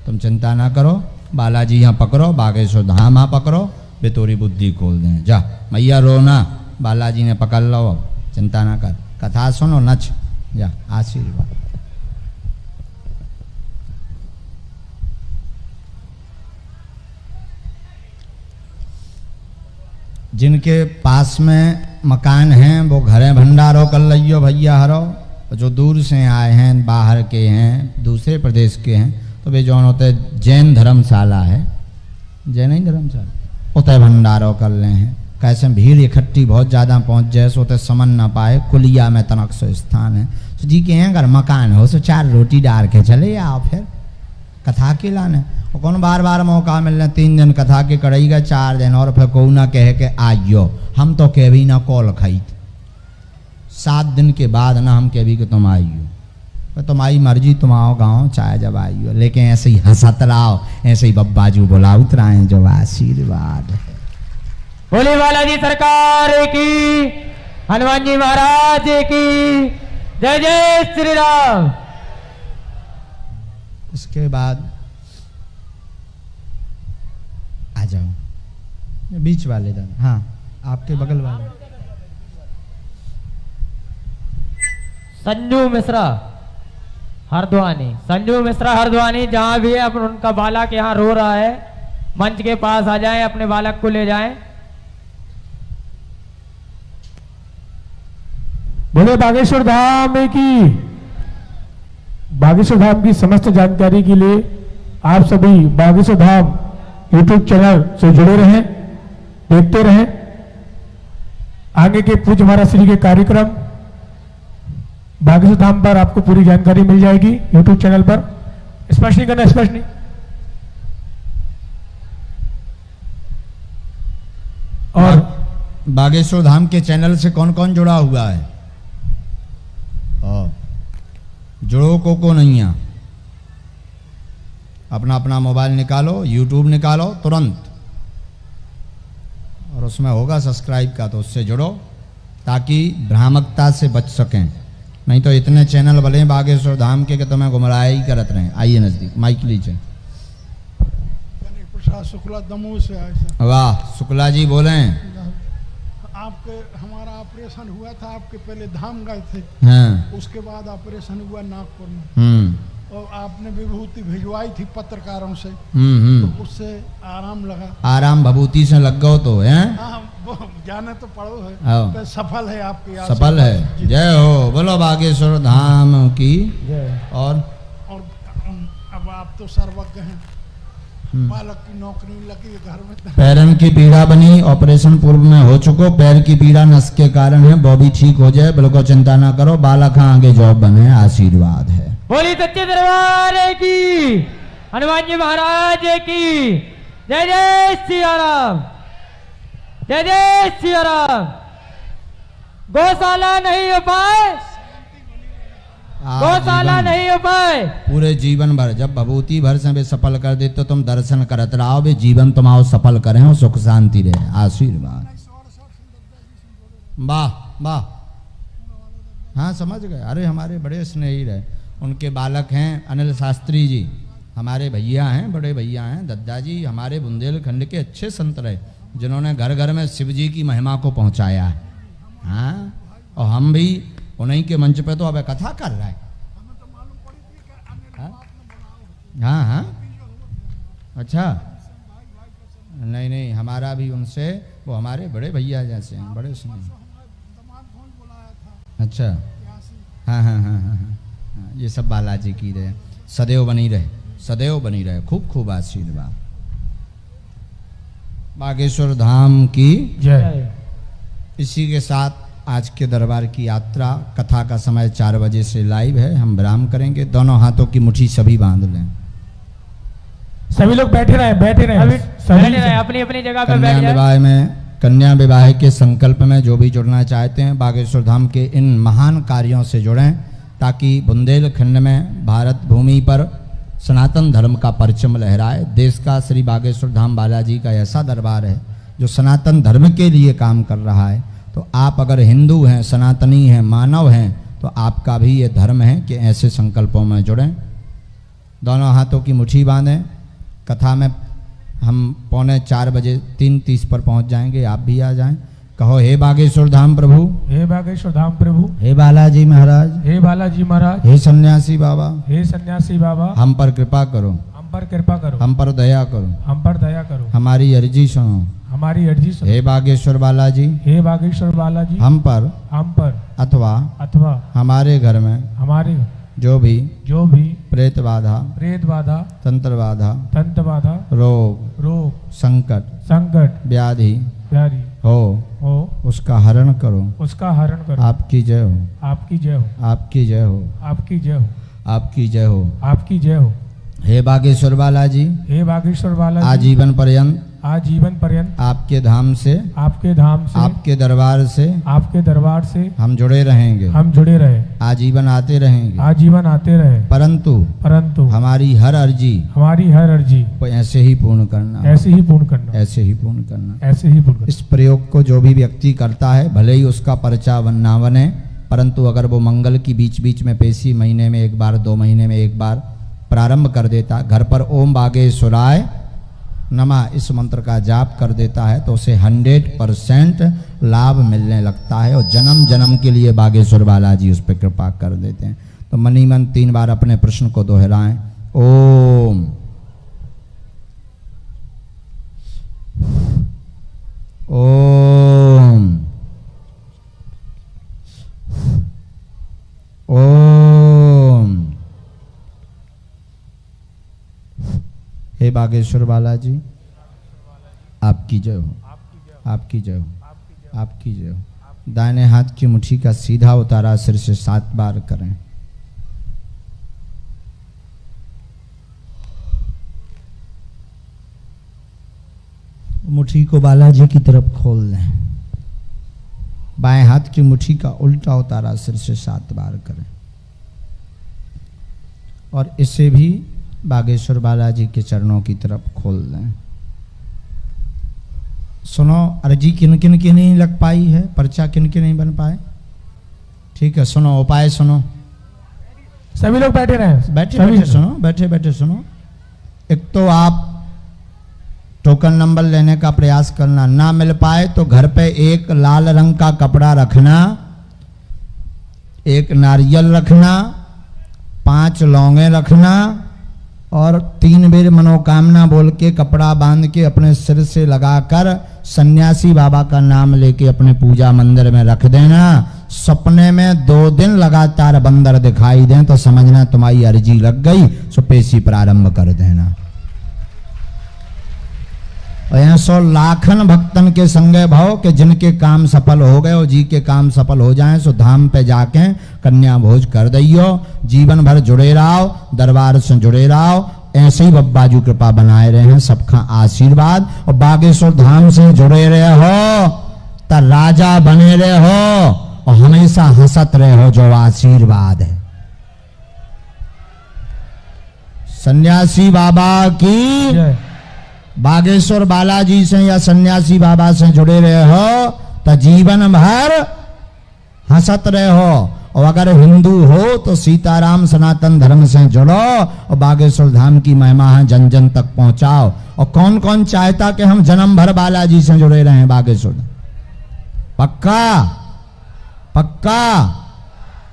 तुम चिंता ना करो, बालाजी यहाँ पकड़ो, बागेश्वर धाम यहाँ पकड़ो, बेतोरी बुद्धि खोल दें, जा मैया रोना, बालाजी ने पकड़ लो, चिंता ना कर, कथा सुनो नच जा। आशीर्वाद। जिनके पास में मकान हैं वो घरें भंडारो कर लियो भैया हरो, जो दूर से आए हैं, बाहर के हैं, दूसरे प्रदेश के हैं, तो वे जौन होते जैन धर्मशाला है, जैन ही धर्मशाला, उतः भंडारो कर ले हैं। कैसे भीड़ इकट्ठी बहुत ज़्यादा पहुँच जाए सो समझ ना पाए, कुलिया में तनक सो स्थान है, तो जी के हैं अगर मकान हो सो 4 रोटी डाल के चले आओ, फिर कथा के लाने और कौन बार बार मौका मिलने, 3 दिन कथा के करेगा, 4 दिन और फिर को ना कहे के आइयो, हम तो कह भी ना कॉल खाई, 7 दिन के बाद ना हम कह भी कि तुम आइयो, तो तुम्हारी मर्जी, तुम आओ गाँव चाहे जब आइयो, लेकिन ऐसे ही हंसत रहो, ऐसे ही बब्बाजू बोला उतराए जो। आशीर्वाद है। बोले बालाजी सरकार की, हनुमान जी महाराज की जय। जय श्री राम। इसके बाद आ जाओ बीच वाले दादा, हाँ आपके बगल वाले संजू मिश्रा हरद्वानी, संजू मिश्रा हरद्वानी जहां भी है अपन उनका बालक यहाँ रो रहा है, मंच के पास आ जाएं, अपने बालक को ले जाएं। बोले बागेश्वर धाम की। बागेश्वर धाम की समस्त जानकारी के लिए आप सभी बागेश्वर धाम यूट्यूब चैनल से जुड़े रहें, देखते रहें आगे के पूज्य महाराज श्री के कार्यक्रम। बागेश्वर धाम पर आपको पूरी जानकारी मिल जाएगी यूट्यूब चैनल पर। स्पर्श नहीं करना, स्पर्श नहीं। और बागेश्वर धाम के चैनल से कौन कौन जुड़ा हुआ है? जुड़ो को नहीं है, अपना अपना मोबाइल निकालो, यूट्यूब निकालो तुरंत, और उसमें होगा सब्सक्राइब का, तो उससे जुड़ो ताकि भ्रामकता से बच सकें। नहीं तो इतने चैनल भले बागेश्वर धाम के तुम्हें गुमराह ही करत रहे। आइए नजदीक, माइक लीजिए। प्रसाद शुक्ला दमोह से आए सर। वाह, शुक्ला जी बोले। आपके हमारा ऑपरेशन हुआ था, आपके पहले धाम गए थे, हाँ। उसके बाद ऑपरेशन हुआ नागपुर में, और आपने विभूति भिजवाई थी पत्रकारों से, तो उससे आराम लगा। आराम भभूति से लग गो तो है। हाँ, वो जाने तो पड़ो है, तो सफल है आपकी, सफल है। जय हो, बोलो बागेश्वर धाम की। और अब आप तो सर्वज्ञ हैं, बालक की नौकरी लगी घर में। पैरन की पीड़ा बनी, ऑपरेशन पूर्व में हो चुको, पैर की पीड़ा नस के कारण है, वो भी ठीक हो जाए, बिल्कुल चिंता ना करो, बालक आगे जॉब बने। आशीर्वाद है। बोली सच्चे दरबार की, हनुमान जी महाराज की जय। जय श्री राम, जय जय श्री राम। गौशाला नहीं हो पाए, गौशाला नहीं हो पाए। पूरे जीवन भर जब भभूति भर से वे सफल कर दे तो तुम दर्शन करत रहो, वे जीवन तुम्हारा सफल करें और सुख शांति रहे। आशीर्वाद। वाह वाह, हाँ समझ गए। अरे हमारे बड़े स्नेही रहे, उनके बालक हैं अनिल शास्त्री जी, हमारे भैया हैं, बड़े भैया हैं। दद्दा जी हमारे बुंदेलखंड के अच्छे संत रहे, जिन्होंने घर घर में शिव जी की महिमा को पहुंचाया है। हाँ, और हम भी उन्हीं के मंच पे तो अब कथा कर रहे हैं। हाँ हाँ, अच्छा, नहीं नहीं, हमारा भी उनसे, वो हमारे बड़े भैया जैसे हैं, बड़े स्नेही। अच्छा, हाँ हाँ हाँ हाँ हाँ, ये सब बालाजी की रहे, सदैव बनी रहे, सदैव बनी रहे, खूब खूब आशीर्वाद। बागेश्वर धाम की जय। इसी के साथ आज के दरबार की यात्रा, कथा का समय 4 बजे से लाइव है। हम विराम करेंगे, दोनों हाथों की मुट्ठी सभी बांध लें। सभी लोग बैठे रहे, बैठे रहे, बैठे रहे अपनी अपनी जगह पे बैठ जाए। कन्या विवाह के संकल्प में जो भी जुड़ना चाहते हैं, बागेश्वर धाम के इन महान कार्यों से जुड़ें, ताकि बुंदेलखंड में भारत भूमि पर सनातन धर्म का परचम लहराए। देश का श्री बागेश्वर धाम बालाजी का ऐसा दरबार है जो सनातन धर्म के लिए काम कर रहा है। तो आप अगर हिंदू हैं, सनातनी हैं, मानव हैं, तो आपका भी ये धर्म है कि ऐसे संकल्पों में जुड़ें। दोनों हाथों की मुट्ठी बांधें। कथा में हम 3:45 बजे 3:30 पर पहुंच जाएंगे, आप भी आ जाएं। कहो, हे बागेश्वर धाम प्रभु, हे बागेश्वर धाम प्रभु, हे बालाजी महाराज, हे बालाजी महाराज, हे सन्यासी बाबा, हे सन्यासी बाबा, हम पर कृपा करो, हम पर कृपा करो, हम पर दया करो, हम पर दया करो, हमारी अर्जी सुनो, हमारी अर्जी सुनो। हे बागेश्वर बालाजी, हे बागेश्वर बालाजी, हम पर अथवा हमारे घर में जो भी प्रेत बाधा, तंत्र बाधा, रोग, संकट, व्याधि हो, उसका हरण करो, आपकी जय हो, आपकी जय हो, आपकी जय हो, आपकी जय हो, आपकी जय हो, आपकी जय हो। हे बागेश्वर बालाजी, हे बागेश्वर बालाजी, आजीवन पर्यंत आपके धाम से, आपके दरबार से हम जुड़े रहेंगे, आजीवन आते रहेंगे, परंतु हमारी हर अर्जी को ऐसे ही पूर्ण करना। इस प्रयोग को जो भी व्यक्ति करता है, भले ही उसका पर्चा ना बने, परंतु अगर वो मंगल की बीच बीच में पेशी महीने में 1 बार, 2 महीने में 1 बार प्रारंभ कर देता, घर पर ओम बागेश्वराय नमः इस मंत्र का जाप कर देता है, तो उसे 100% लाभ मिलने लगता है और जन्म जन्म के लिए बागेश्वर बालाजी उस पर कृपा कर देते हैं। तो मनी मन 3 बार अपने प्रश्न को दोहराएं। ओम, ओम, ओम। हे बागेश्वर बालाजी, आपकी जय हो, आपकी जय हो, आपकी जय हो। दाहिने हाथ की मुट्ठी का सीधा उतारा सिर से 7 बार करें। मुट्ठी को बालाजी की तरफ खोल लें। बाएं हाथ की मुट्ठी का उल्टा उतारा सिर से 7 बार करें और इसे भी बागेश्वर बालाजी के चरणों की तरफ खोल दें। सुनो, अर्जी किन किन की नहीं लग पाई है, पर्चा किन के नहीं बन पाए, ठीक है, सुनो उपाय सुनो। सभी लोग बैठे रहे, बैठे सुनो, बैठे सुनो। एक तो आप टोकन नंबर लेने का प्रयास करना, ना मिल पाए तो घर पे एक लाल रंग का कपड़ा रखना, एक नारियल रखना, 5 लौंगे रखना और 3 बेर मनोकामना बोल के कपड़ा बांध के अपने सिर से लगाकर सन्यासी बाबा का नाम लेके अपने पूजा मंदिर में रख देना। सपने में 2 दिन लगातार बंदर दिखाई दें तो समझना तुम्हारी अर्जी लग गई, सो पेशी प्रारंभ कर देना। और यहाँ 100 लाखन भक्तन के संगे भाव के जिनके काम सफल हो गए और जी के काम सफल हो जाएं, सो धाम पे जाके कन्या भोज कर दियो। जीवन भर जुड़े रहो, दरबार से जुड़े रहो, ऐसे ही बब्बाजू कृपा बनाए रहे हैं, सबका आशीर्वाद। और बागेश्वर धाम से जुड़े रहे हो तो राजा बने रहे हो और हमेशा हंसत रहे हो, जो आशीर्वाद है। सन्यासी बाबा की, बागेश्वर बालाजी से या सन्यासी बाबा से जुड़े रहे हो तो जीवन भर हंसत रहे हो और अगर हिंदू हो तो सीताराम सनातन धर्म से जुड़ो और बागेश्वर धाम की महिमा है जन जन तक पहुंचाओ। और कौन कौन चाहता कि हम जन्म भर बालाजी से जुड़े रहें बागेश्वर? पक्का पक्का।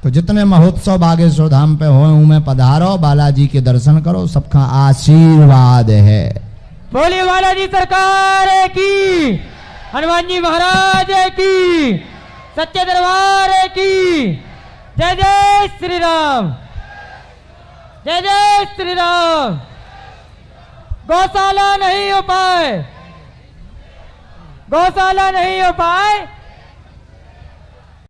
तो जितने महोत्सव बागेश्वर धाम पे हो उनमें पधारो, बालाजी के दर्शन करो, सबका आशीर्वाद है। बोलिए बालाजी सरकार की, हनुमान जी महाराज की, सच्चे दरबार की। जय जय श्री राम, जय जय श्री राम। गौशाला नहीं हो पाए, गौशाला नहीं हो पाए